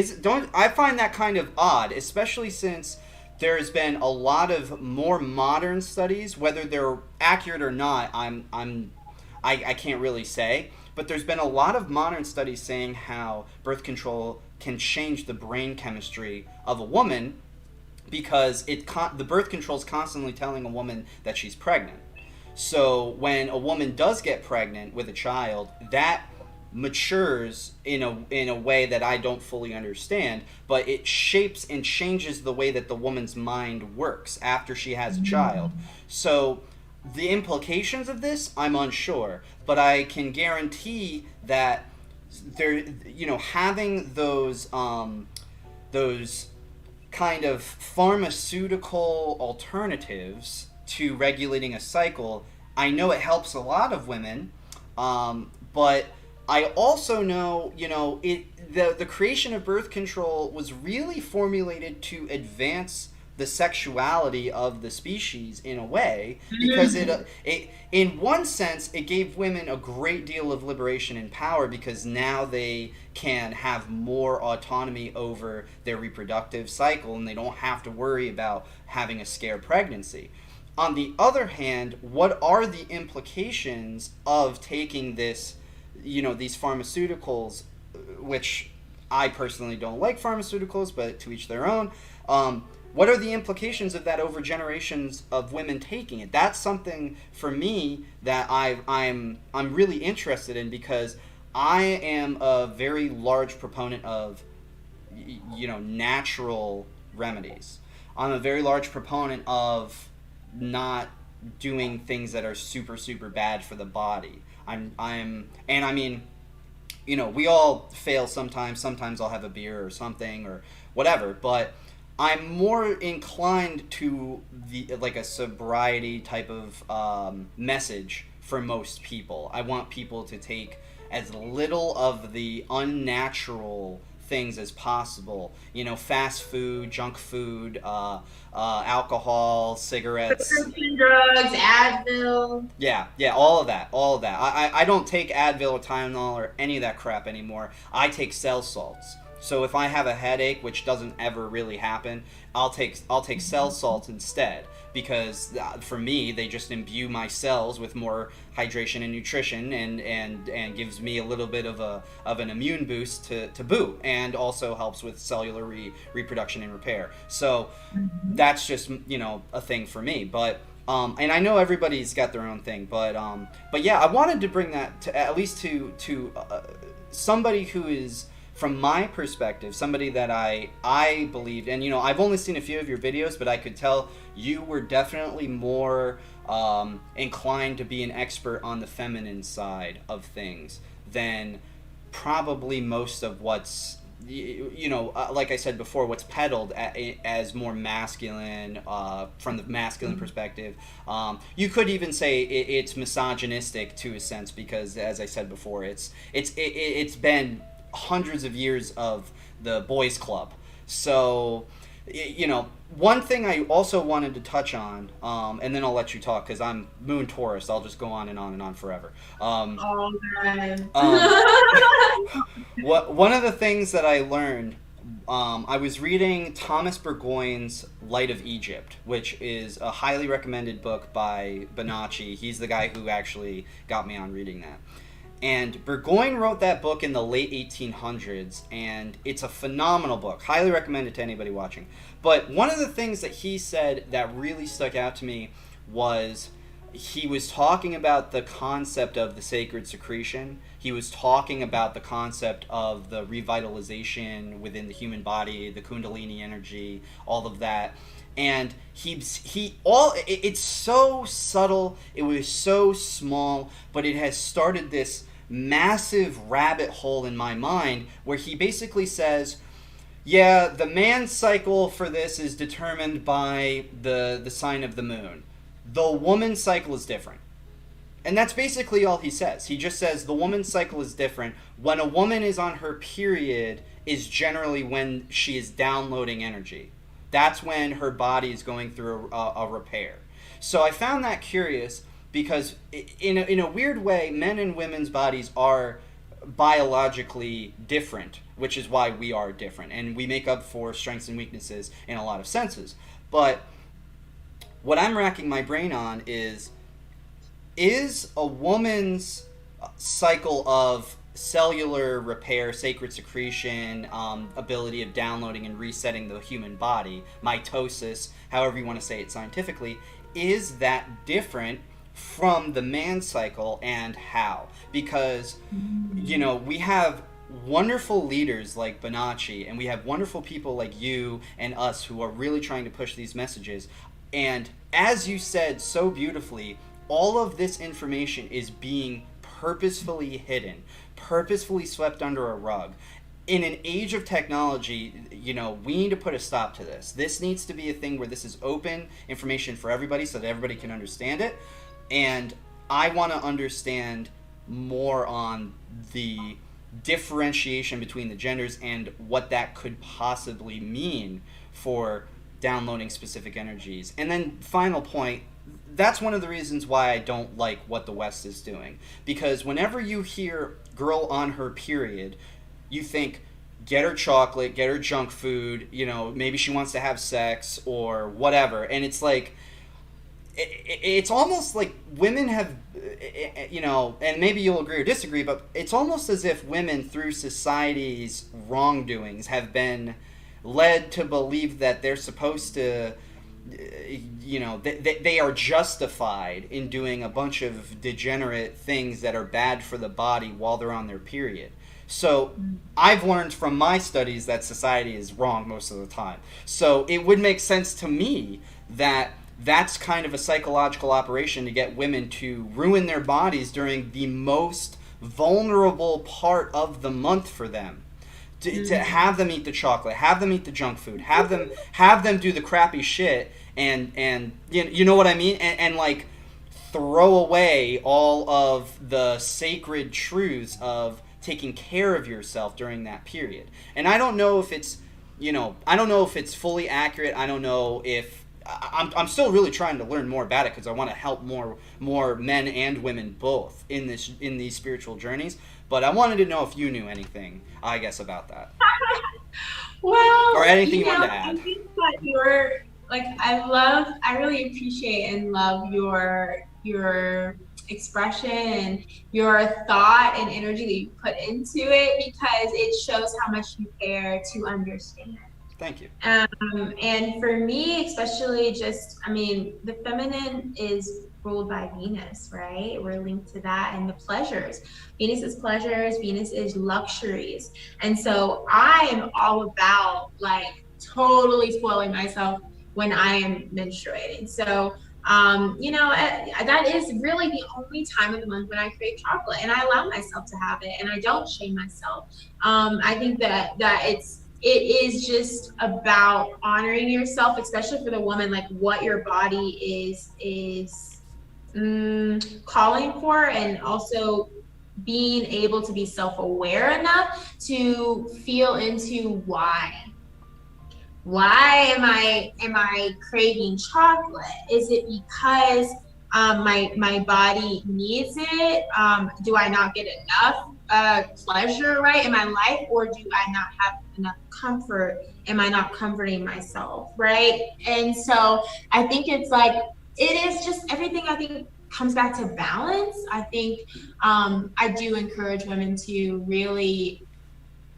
I find that kind of odd, especially since there's been a lot of more modern studies, whether they're accurate or not, I can't really say. But there's been a lot of modern studies saying how birth control can change the brain chemistry of a woman, because the birth control is constantly telling a woman that she's pregnant. So when a woman does get pregnant with a child, that matures in a way that I don't fully understand, but it shapes and changes the way that the woman's mind works after she has a child. So the implications of this, I'm unsure, but I can guarantee that having those kind of pharmaceutical alternatives to regulating a cycle, I know it helps a lot of women, but I also know, the creation of birth control was really formulated to advance the sexuality of the species in a way, because it in one sense it gave women a great deal of liberation and power, because now they can have more autonomy over their reproductive cycle and they don't have to worry about having a scare pregnancy. On the other hand, what are the implications of taking this, these pharmaceuticals, which I personally don't like pharmaceuticals, but to each their own. What are the implications of that over generations of women taking it? That's something for me that I'm really interested in, because I am a very large proponent of natural remedies. I'm a very large proponent of not doing things that are super super bad for the body. We all fail sometimes. Sometimes I'll have a beer or something or whatever, but I'm more inclined to like a sobriety type of message for most people. I want people to take as little of the unnatural things as possible. Fast food, junk food, alcohol, cigarettes, prescription drugs, Advil. Yeah, all of that. I don't take Advil or Tylenol or any of that crap anymore. I take cell salts. So if I have a headache, which doesn't ever really happen, I'll take cell salts instead, because for me they just imbue my cells with more hydration and nutrition, and gives me a little bit of an immune boost to boot, and also helps with cellular reproduction and repair. So that's just a thing for me, but. And I know everybody's got their own thing, but yeah, I wanted to bring that to at least to somebody who is, from my perspective, somebody that I believed, and I've only seen a few of your videos, but I could tell you were definitely more inclined to be an expert on the feminine side of things than probably most of what's like I said before, what's peddled as more masculine, from the masculine perspective. You could even say it's misogynistic to a sense, because, as I said before, it's been hundreds of years of the boys club. So one thing I also wanted to touch on, and then I'll let you talk, because I'm Moon Taurus. I'll just go on and on and on forever. Oh man. One of the things that I learned, I was reading Thomas Burgoyne's Light of Egypt, which is a highly recommended book by Bonacci. He's the guy who actually got me on reading that. And Burgoyne wrote that book in the late 1800s, and it's a phenomenal book. Highly recommended to anybody watching. But one of the things that he said that really stuck out to me was he was talking about the concept of the sacred secretion. He was talking about the concept of the revitalization within the human body, the Kundalini energy, all of that. And it's so subtle, it was so small, but it has started this massive rabbit hole in my mind, where he basically says, yeah, the man's cycle for this is determined by the sign of the moon. The woman's cycle is different. And that's basically all he says. He just says the woman's cycle is different. When a woman is on her period is generally when she is downloading energy. That's when her body is going through a repair. So I found that curious, because in a weird way, men and women's bodies are biologically different, which is why we are different, and we make up for strengths and weaknesses in a lot of senses. But what I'm racking my brain on is a woman's cycle of cellular repair, sacred secretion, ability of downloading and resetting the human body, mitosis, however you want to say it scientifically, is that different from the man's cycle, and how? Because we have wonderful leaders like Bonacci, and we have wonderful people like you and us who are really trying to push these messages. And as you said so beautifully, all of this information is being purposefully hidden, purposefully swept under a rug. In an age of technology, we need to put a stop to this. This needs to be a thing where this is open information for everybody so that everybody can understand it. And I want to understand more on the differentiation between the genders and what that could possibly mean for downloading specific energies. And then final point, that's one of the reasons why I don't like what the West is doing. Because whenever you hear girl on her period, you think, get her chocolate, get her junk food, you know, maybe she wants to have sex or whatever. And it's like, it's almost like women have, you know, and maybe you'll agree or disagree, but it's almost as if women, through society's wrongdoings, have been led to believe that they're supposed to, you know, they are justified in doing a bunch of degenerate things that are bad for the body while they're on their period. So I've learned from my studies that society is wrong most of the time. So it would make sense to me that that's kind of a psychological operation to get women to ruin their bodies during the most vulnerable part of the month for them. To have them eat the chocolate, have them eat the junk food, have them do the crappy shit, and you know what I mean, and like throw away all of the sacred truths of taking care of yourself during that period. And I don't know if it's, you know, I don't know if it's fully accurate. I don't know if I'm still really trying to learn more about it because I want to help more men and women both in these spiritual journeys. But I wanted to know if you knew anything, I guess, about that. Well, or anything you wanted to add. I think that you're like, I really appreciate and love your expression and your thought and energy that you put into it, because it shows how much you care to understand. Thank you. And for me, especially, just, I mean, the feminine is ruled by Venus, right? We're linked to that, and the pleasures. Venus is pleasures, Venus is luxuries. And so I am all about like totally spoiling myself when I am menstruating. So, you know, that is really the only time of the month when I crave chocolate, and I allow myself to have it, and I don't shame myself. I think that it is just about honoring yourself, especially for the woman, like what your body is calling for, and also being able to be self-aware enough to feel into why am I craving chocolate? Is it because my body needs it? Do I not get enough pleasure, right, in my life, or do I not have enough comfort? Am I not comforting myself, right? And so I think it's like, it is just everything, I think, comes back to balance. I think I do encourage women to really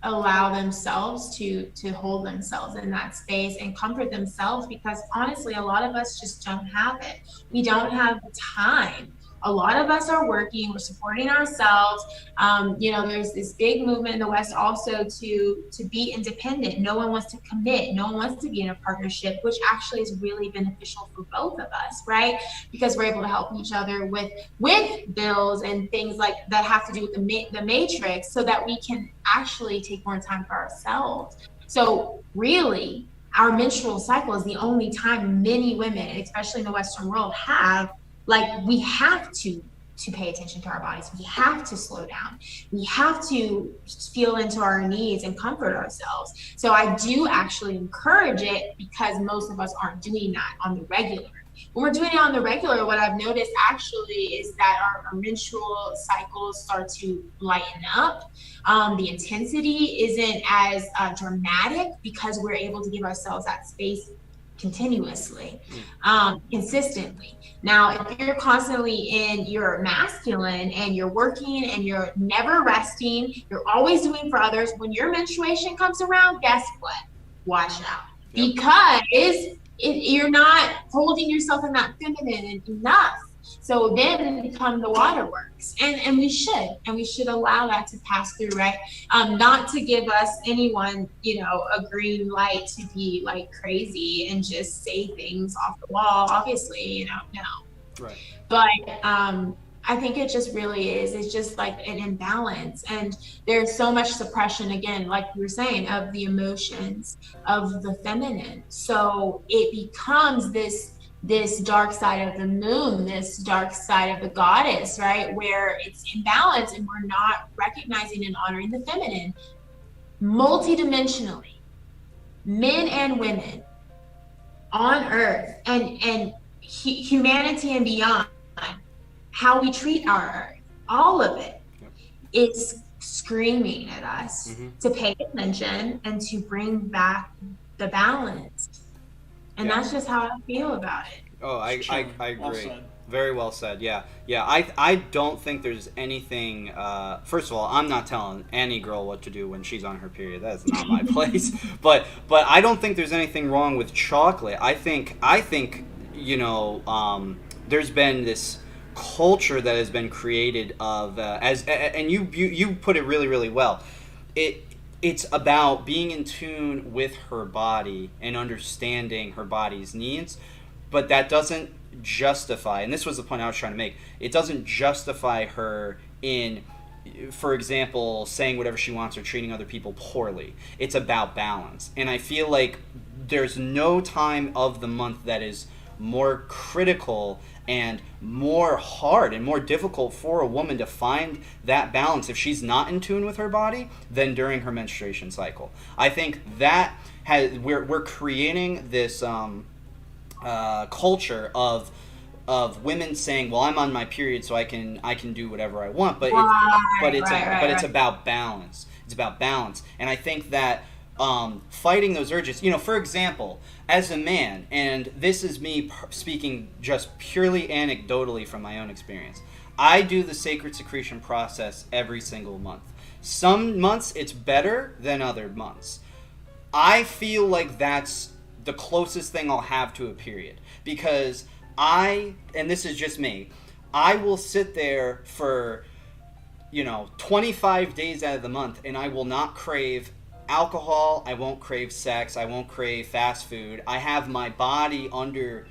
allow themselves to hold themselves in that space and comfort themselves, because honestly, a lot of us just don't have it. We don't have time. A lot of us are working, we're supporting ourselves. You know, there's this big movement in the West also to be independent. No one wants to commit. No one wants to be in a partnership, which actually is really beneficial for both of us, right? Because we're able to help each other with bills and things like that have to do with the matrix, so that we can actually take more time for ourselves. So really, our menstrual cycle is the only time many women, especially in the Western world, we have to pay attention to our bodies. We have to slow down. We have to feel into our needs and comfort ourselves. So I do actually encourage it, because most of us aren't doing that on the regular. When we're doing it on the regular, what I've noticed actually is that our menstrual cycles start to lighten up. The intensity isn't as dramatic, because we're able to give ourselves that space continuously, consistently. Now, if you're constantly in your masculine and you're working and you're never resting, you're always doing for others, when your menstruation comes around, guess what? Watch out. Yep. Because you're not holding yourself in that feminine enough. So then it become the waterworks, and we should allow that to pass through, right? Not to give us anyone, you know, a green light to be like crazy and just say things off the wall. Obviously, you know, no. Right. But I think it just really is. It's just like an imbalance, and there's so much suppression, again, like you were saying, of the emotions of the feminine. So it becomes this this dark side of the moon, this dark side of the goddess, right? Where it's imbalance and we're not recognizing and honoring the feminine multidimensionally, men and women on earth and humanity and beyond, how we treat our earth, all of it is screaming at us to pay attention and to bring back the balance. And that's just how I feel about it. Oh, I agree. Well Very well said. Yeah. I don't think there's anything. First of all, I'm not telling any girl what to do when she's on her period. That's not my place. But I don't think there's anything wrong with chocolate. I think there's been this culture that has been created of and you put it really, really well. It's about being in tune with her body and understanding her body's needs, but that doesn't justify, and this was the point I was trying to make, it doesn't justify her in, for example, saying whatever she wants or treating other people poorly. It's about balance. And I feel like there's no time of the month that is more critical and more hard and more difficult for a woman to find that balance if she's not in tune with her body than during her menstruation cycle. I think that we're creating this culture of women saying, "Well, I'm on my period, so I can do whatever I want." But it's about balance. It's about balance, and I think that fighting those urges. For example, as a man, and this is me speaking just purely anecdotally from my own experience, I do the sacred secretion process every single month. Some months it's better than other months. I feel like that's the closest thing I'll have to a period, because and this is just me, I will sit there for 25 days out of the month and I will not crave alcohol, I won't crave sex, I won't crave fast food. I have my body under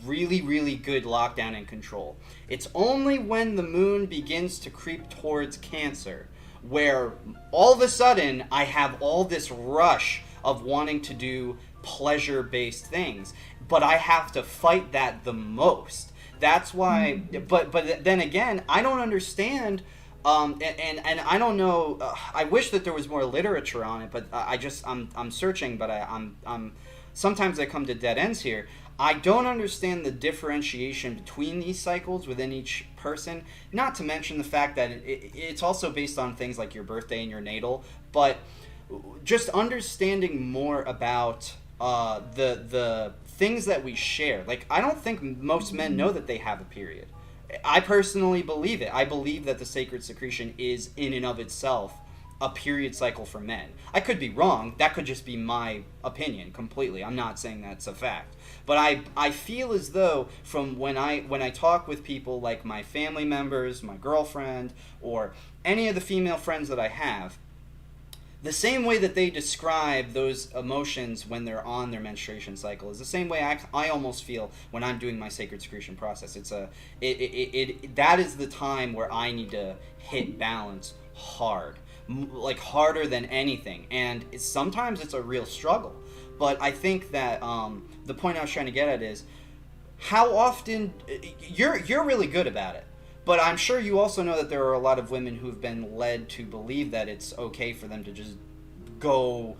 really, really good lockdown and control. It's only when the moon begins to creep towards Cancer where all of a sudden I have all this rush of wanting to do pleasure-based things, but I have to fight that the most. That's why. But then again, I don't understand, and I don't know. I wish that there was more literature on it, but I'm searching, but I'm sometimes I come to dead ends here. I don't understand the differentiation between these cycles within each person. Not to mention the fact that it's also based on things like your birthday and your natal, but just understanding more about the things that we share. Like, I don't think most men know that they have a period. I personally believe it. I believe that the sacred secretion is in and of itself a period cycle for men. I could be wrong. That could just be my opinion completely. I'm not saying that's a fact. But I feel as though from when I talk with people like my family members, my girlfriend, or any of the female friends that I have, the same way that they describe those emotions when they're on their menstruation cycle is the same way I almost feel when I'm doing my sacred secretion process. That is the time where I need to hit balance hard, like harder than anything. And sometimes it's a real struggle. But I think that the point I was trying to get at is how often you're really good about it. But I'm sure you also know that there are a lot of women who've been led to believe that it's okay for them to just go,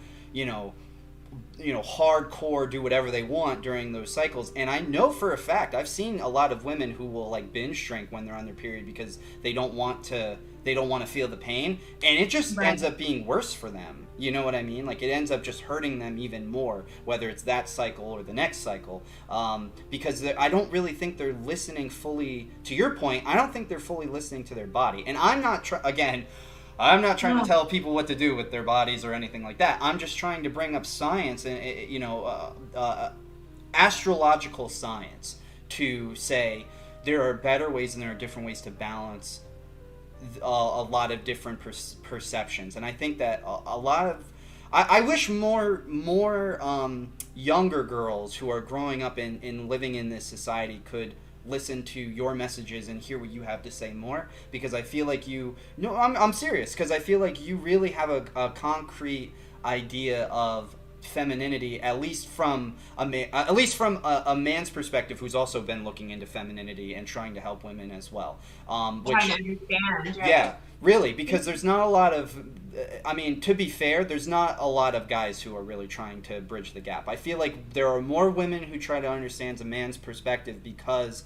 hardcore, do whatever they want during those cycles. And I know for a fact, I've seen a lot of women who will like binge drink when they're on their period because they don't want to feel the pain, and it just ends up being worse for them. You know what I mean? Like, it ends up just hurting them even more, whether it's that cycle or the next cycle, because I don't really think they're listening fully. To your point, I don't think they're fully listening to their body. And I'm not trying to tell people what to do with their bodies or anything like that. I'm just trying to bring up science and astrological science to say there are better ways and there are different ways to balance a lot of different perceptions. And I think that a lot of I wish more younger girls who are growing up in living in this society could listen to your messages and hear what you have to say more, because I feel like I'm serious, because I feel like you really have a concrete idea of femininity, at least from a man's perspective, who's also been looking into femininity and trying to help women as well. Which, trying to understand, right? Yeah, really, because there's not a lot of, I mean, to be fair, there's not a lot of guys who are really trying to bridge the gap. I feel like there are more women who try to understand a man's perspective because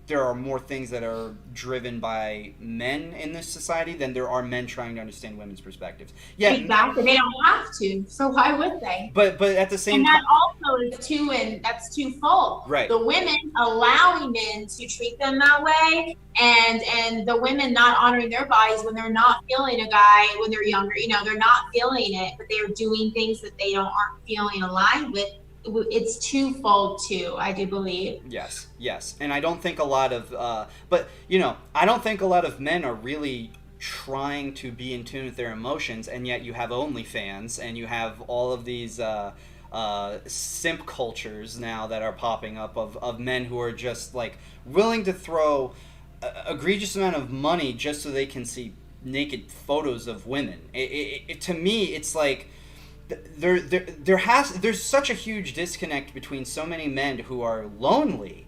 there are more things that are driven by men in this society than there are men trying to understand women's perspectives. Yeah, exactly. They don't have to, so why would they? But at the same and time, that also is that's twofold. Right. The women allowing men to treat them that way, and the women not honoring their bodies when they're not feeling a guy when they're younger. They're not feeling it, but they're doing things that they aren't feeling aligned with. It's twofold too, I do believe. Yes, and I don't think a lot of, I don't think a lot of men are really trying to be in tune with their emotions, and yet you have OnlyFans, and you have all of these simp cultures now that are popping up of men who are just like willing to throw egregious amount of money just so they can see naked photos of women. To me, it's like, there's such a huge disconnect between so many men who are lonely,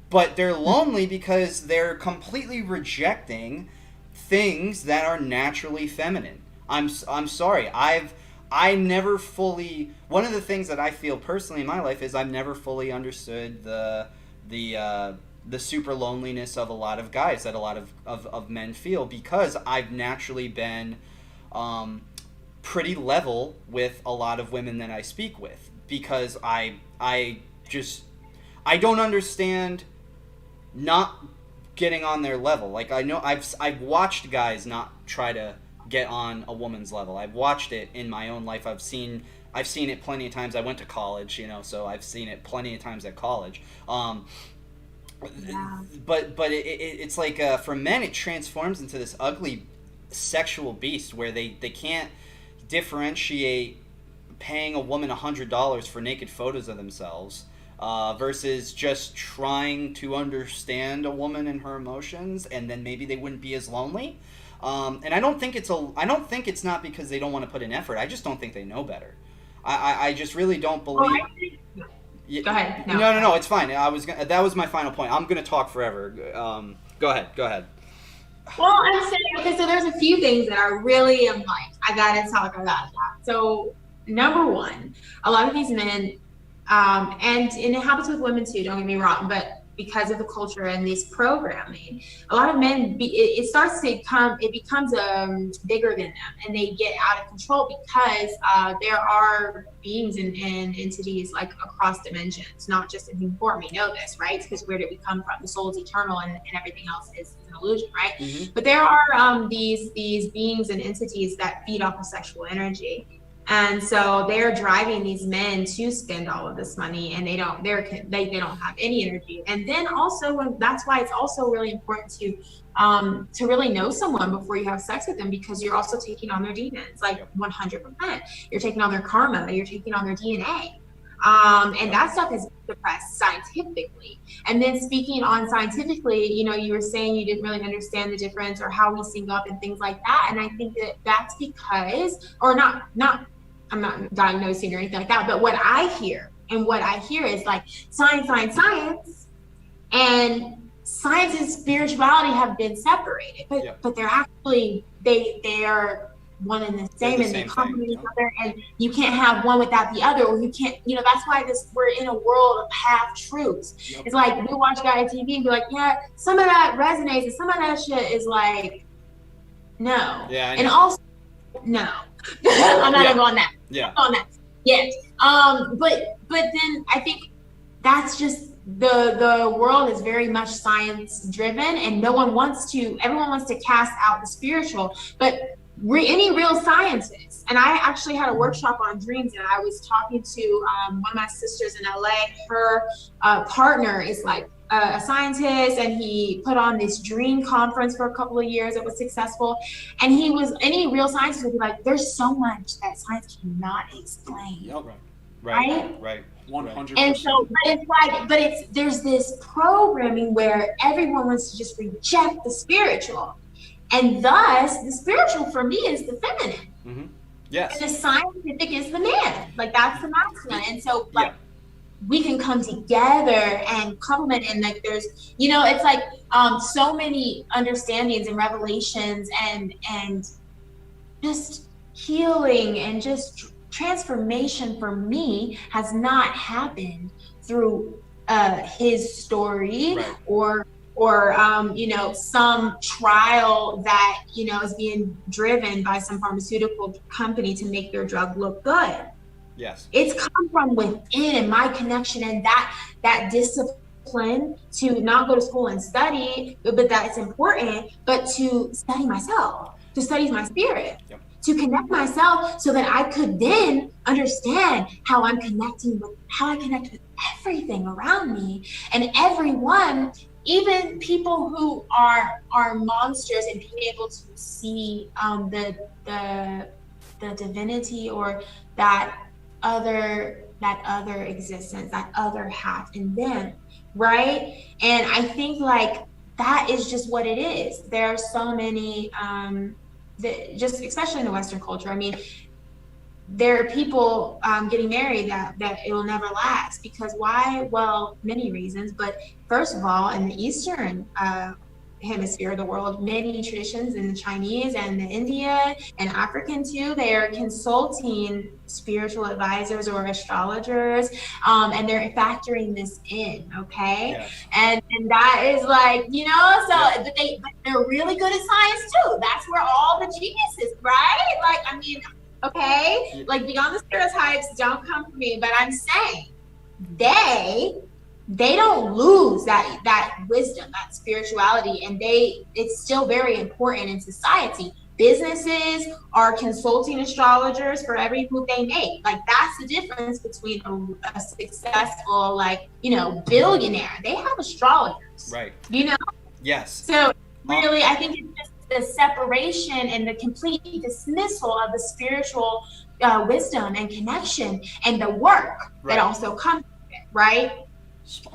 but they're lonely because they're completely rejecting things that are naturally feminine. I'm sorry. I never fully, one of the things that I feel personally in my life is I've never fully understood the super loneliness of a lot of guys that a lot of men feel, because I've naturally been pretty level with a lot of women that I speak with, because I don't understand not getting on their level. Like, I know I've watched guys not try to get on a woman's level. I've watched it in my own life. I've seen it plenty of times. I went to college, so I've seen it plenty of times at college. Yeah. But it's like for men it transforms into this ugly sexual beast where they can't differentiate paying a woman $100 for naked photos of themselves versus just trying to understand a woman and her emotions, and then maybe they wouldn't be as lonely. And I don't think it's not because they don't want to put in effort. I just don't think they know better. I just really don't believe. Go ahead. No, it's fine. That was my final point. I'm gonna talk forever. Go ahead. Well, I'm saying, okay, so there's a few things that are really like, I gotta talk about that. So, number one, a lot of these men, and it happens with women too, don't get me wrong, but because of the culture and this programming, a lot of men, it becomes bigger than them, and they get out of control because there are beings and entities like across dimensions, not just in human form. We know this, right? Because where did we come from? The soul is eternal, and everything else is an illusion, right? Mm-hmm. But there are these beings and entities that feed off of sexual energy. And so they're driving these men to spend all of this money, and they don't have any energy. And then also, that's why it's also really important to really know someone before you have sex with them, because you're also taking on their demons, like 100%. You're taking on their karma, you're taking on their DNA. And that stuff is suppressed scientifically. And then speaking on scientifically, you were saying you didn't really understand the difference or how we sync up and things like that. And I think that's because, or not, I'm not diagnosing or anything like that, but what I hear is like science, and science and spirituality have been separated, but they're actually, they are one and the same, and they complement each other, and you can't have one without the other, or you can't, that's why we're in a world of half truths. Yep. It's like we watch guy on TV and be like, yeah, some of that resonates, and some of that shit is like, no. Yeah. And also, no. I'm not gonna go on that. Yeah. On that. Yes. But then I think that's just the world is very much science driven, and everyone wants to cast out the spiritual, but any real scientist. And I actually had a workshop on dreams, and I was talking to one of my sisters in LA. Her partner is like a scientist, and he put on this dream conference for a couple of years. It was successful, and any real scientist would be like, there's so much that science cannot explain. Yep. Right. 100%. And so, there's this programming where everyone wants to just reject the spiritual, and thus the spiritual for me is the feminine. Mm-hmm. Yes. And the scientific is the man. Like, that's the masculine. And so, like, Yeah. we can come together and complement, and like there's, you know, it's like so many understandings and revelations and just healing and just transformation for me has not happened through his story, Right. or you know, some trial that, you know, is being driven by some pharmaceutical company to make their drug look good. Yes. It's come from within, my connection, and that discipline to not go to school and study, but that's important, but to study myself, to study my spirit, Yep. to connect myself so that I could then understand how I connect with everything around me and everyone, even people who are monsters, and being able to see the divinity, or that other existence, that other half in them, right? And I think like that is just what it is. There are so many just especially in the Western culture, I mean, there are people getting married that it will never last, because why? Well, many reasons, but first of all, in the Eastern hemisphere of the world, many traditions in the Chinese and the India and African too, they are consulting spiritual advisors or astrologers, and they're factoring this in, okay? Yes. And that is like, you know, so Yeah. but they're really good at science too. That's where all the geniuses, right? Like, I mean, okay, like, beyond the stereotypes, don't come for me, but I'm saying they don't lose that wisdom, that spirituality, and it's still very important in society. Businesses are consulting astrologers for every move they make. Like, that's the difference between a successful, like, you know, billionaire. They have astrologers, Right. you know? Yes. So really, I think it's just the separation and the complete dismissal of the spiritual wisdom and connection and the work Right. that also comes with it, right?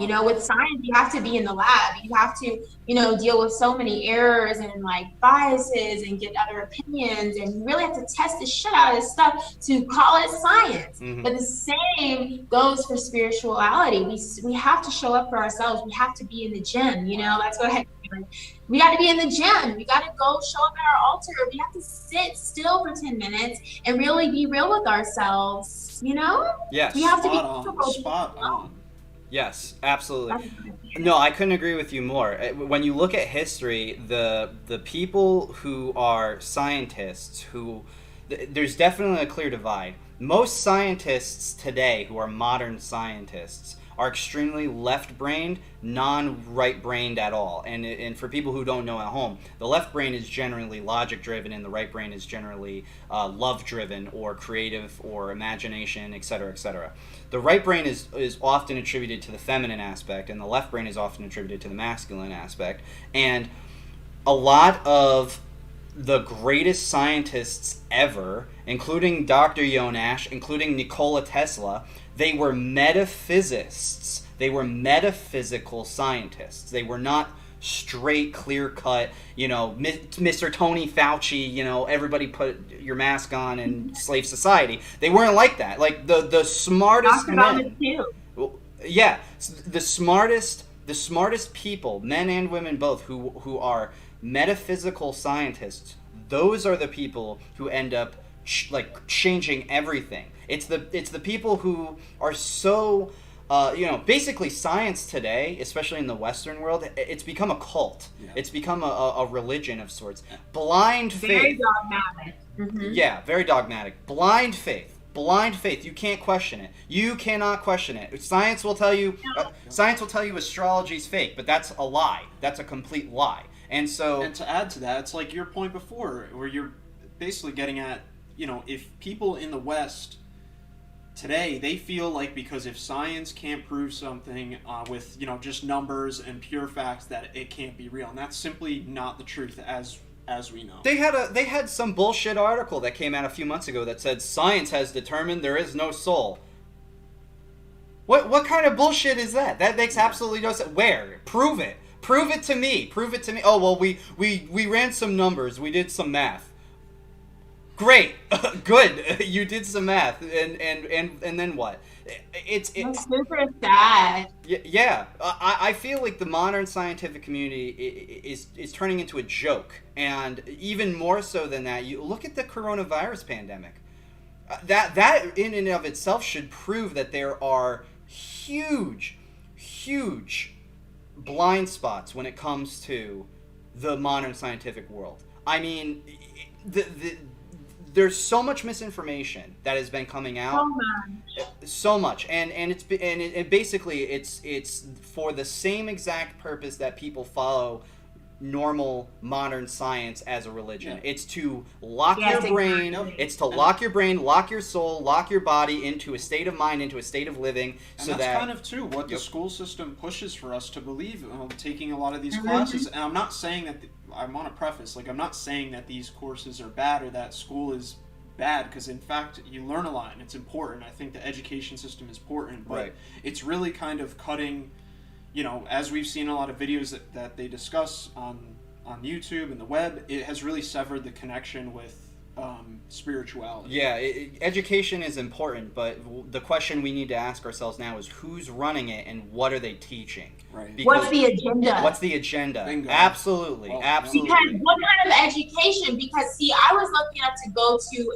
You know, with science, you have to be in the lab. You have to, you know, deal with so many errors and like biases and get other opinions. And you really have to test the shit out of this stuff to call it science. Mhm. But the same goes for spirituality. We have to show up for ourselves. We have to be in the gym, you know, let's go ahead. We got to be in the gym. We got to go show up at our altar. We have to sit still for 10 minutes and really be real with ourselves, you know? Yes. We have to Spot on. Yes, absolutely. No, I couldn't agree with you more. When you look at history, the people who are scientists, there's definitely a clear divide. Most scientists today who are modern scientists are extremely left-brained, non-right-brained at all. And for people who don't know at home, the left brain is generally logic-driven, and the right brain is generally love-driven or creative or imagination, etc., etc. The right brain is often attributed to the feminine aspect, and the left brain is often attributed to the masculine aspect. And a lot of the greatest scientists ever, including Dr. Jonash, including Nikola Tesla, they were metaphysicists. They were metaphysical scientists. They were not straight, clear-cut, you know, Mr. Tony Fauci, you know, everybody put your mask on and slave society. They weren't like that. Like, the smartest men... Yeah, the smartest people, men and women both, who are metaphysical scientists, those are the people who end up changing everything. It's the people who are so you know, basically science today, especially in the Western world, it's become a cult. Yeah. It's become a religion of sorts. Blind faith. Very dogmatic. Mm-hmm. Yeah, very dogmatic. Blind faith. Blind faith. You can't question it. You cannot question it. Science will tell you. Science will tell you astrology's fake, but that's a lie. That's a complete lie. And to add to that, it's like your point before, where you're basically getting at, you know, if people in the West today, they feel like because if science can't prove something with, you know, just numbers and pure facts, that it can't be real, and that's simply not the truth, as we know. They had some bullshit article that came out a few months ago that said science has determined there is no soul. What kind of bullshit is that? That makes absolutely no sense. Where? Prove it. Prove it to me. Prove it to me. Oh well, we ran some numbers. We did some math. Great, good. You did some math, and then what? It's super sad. Yeah. I feel like the modern scientific community is turning into a joke, and even more so than that, you look at the coronavirus pandemic. That in and of itself should prove that there are huge blind spots when it comes to the modern scientific world. I mean, there's so much misinformation that has been coming out. So much. And basically it's for the same exact purpose that people follow normal modern science as a religion. Yeah. It's to lock your brain. Exactly. It's to lock your brain, lock your soul, lock your body into a state of mind, into a state of living. And so that's kind of too what the school system pushes for us to believe. Taking a lot of these classes, and I'm not saying that. I want to preface, I'm not saying that these courses are bad or that school is bad, because in fact you learn a lot and it's important. I think the education system is important, but it's really kind of cutting. As we've seen a lot of videos that they discuss on YouTube and the web, it has really severed the connection with spirituality. Yeah, education is important, but the question we need to ask ourselves now is who's running it and what are they teaching? Right. What's the agenda? What's the agenda? Bingo. Absolutely, well, absolutely. Because what kind of education? Because see, I was lucky enough to go to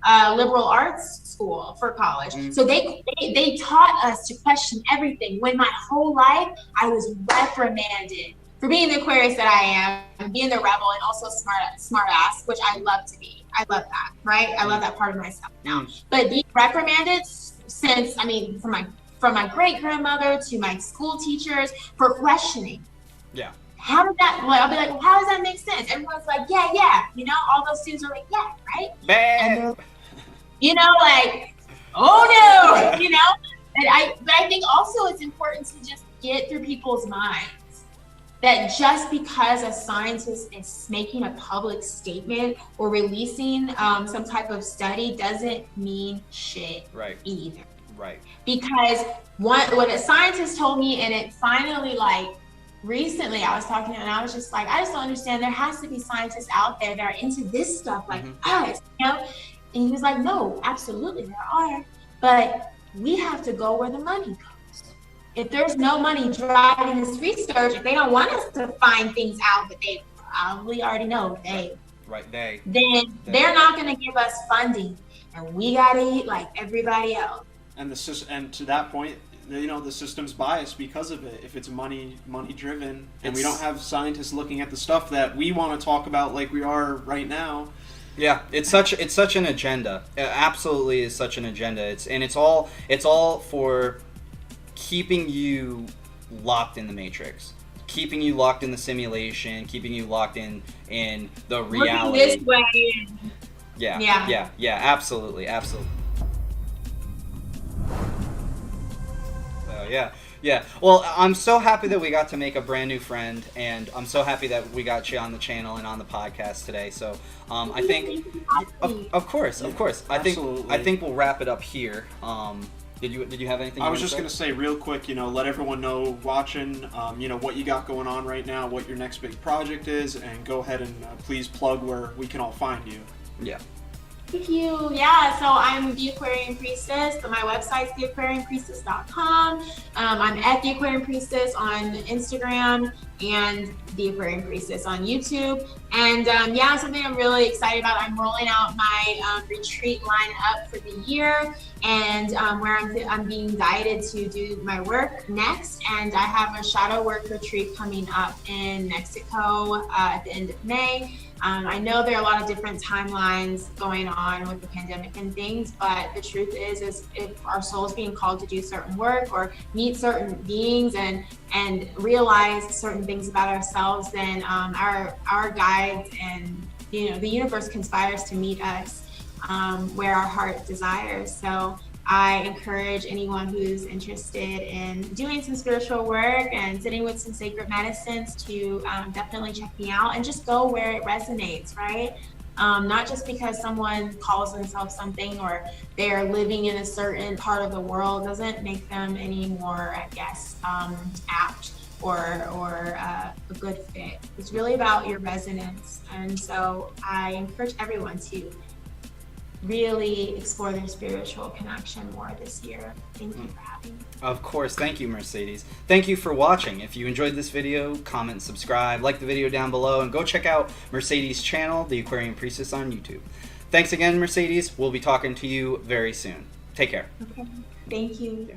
a liberal arts school for college, so they taught us to question everything. When my whole life I was reprimanded for being the Aquarius that I am, being the rebel, and also smart ass, which I love to be. I love that, right? I love that part of myself now. But being reprimanded since, from my great grandmother to my school teachers for questioning. Yeah. How did that? I'll be like, well, how does that make sense? Everyone's like, yeah. All those students are like, yeah, right. Bad. Oh no, But I think also it's important to just get through people's minds that just because a scientist is making a public statement or releasing some type of study doesn't mean shit either. Right. Because what a scientist told me, and it finally, recently I was talking to him and I was just like, I just don't understand. There has to be scientists out there that are into this stuff like us, And he was like, no, absolutely there are. But we have to go where the money goes. If there's no money driving this research, if they don't want us to find things out that they probably already know, then they're not going to give us funding, and we got to eat like everybody else. And to that point, the system's biased because of it. If it's money driven, and we don't have scientists looking at the stuff that we want to talk about like we are right now. Yeah, it's such an agenda. It absolutely is such an agenda. It's all for keeping you locked in the matrix, keeping you locked in the simulation, keeping you locked in the reality. Looking this way. Yeah, absolutely. Yeah. Well, I'm so happy that we got to make a brand new friend, and I'm so happy that we got you on the channel and on the podcast today. So, I think, of course, I think we'll wrap it up here. Did you have anything? I was just going to say real quick, let everyone know watching, what you got going on right now, what your next big project is, and go ahead and please plug where we can all find you. Yeah. Thank you. Yeah, so I'm the Aquarian Priestess. My website's theaquarianpriestess.com. I'm at the Aquarian Priestess on Instagram and the Aquarian Priestess on YouTube. And something I'm really excited about. I'm rolling out my retreat lineup for the year, and where I'm being guided to do my work next. And I have a shadow work retreat coming up in Mexico at the end of May. I know there are a lot of different timelines going on with the pandemic and things, but the truth is if our soul is being called to do certain work or meet certain beings and realize certain things about ourselves, then our guides and the universe conspires to meet us where our heart desires. So I encourage anyone who's interested in doing some spiritual work and sitting with some sacred medicines to definitely check me out and just go where it resonates, right? Not just because someone calls themselves something or they're living in a certain part of the world doesn't make them any more, I guess, apt or a good fit. It's really about your resonance. And so I encourage everyone to really explore their spiritual connection more this year. Thank you for having me. Of course. Thank you, Mercedes. Thank you for watching. If you enjoyed this video, comment, subscribe, like the video down below, and go check out Mercedes' channel, The Aquarian Priestess, on YouTube. Thanks again, Mercedes. We'll be talking to you very soon. Take care. Okay. Thank you.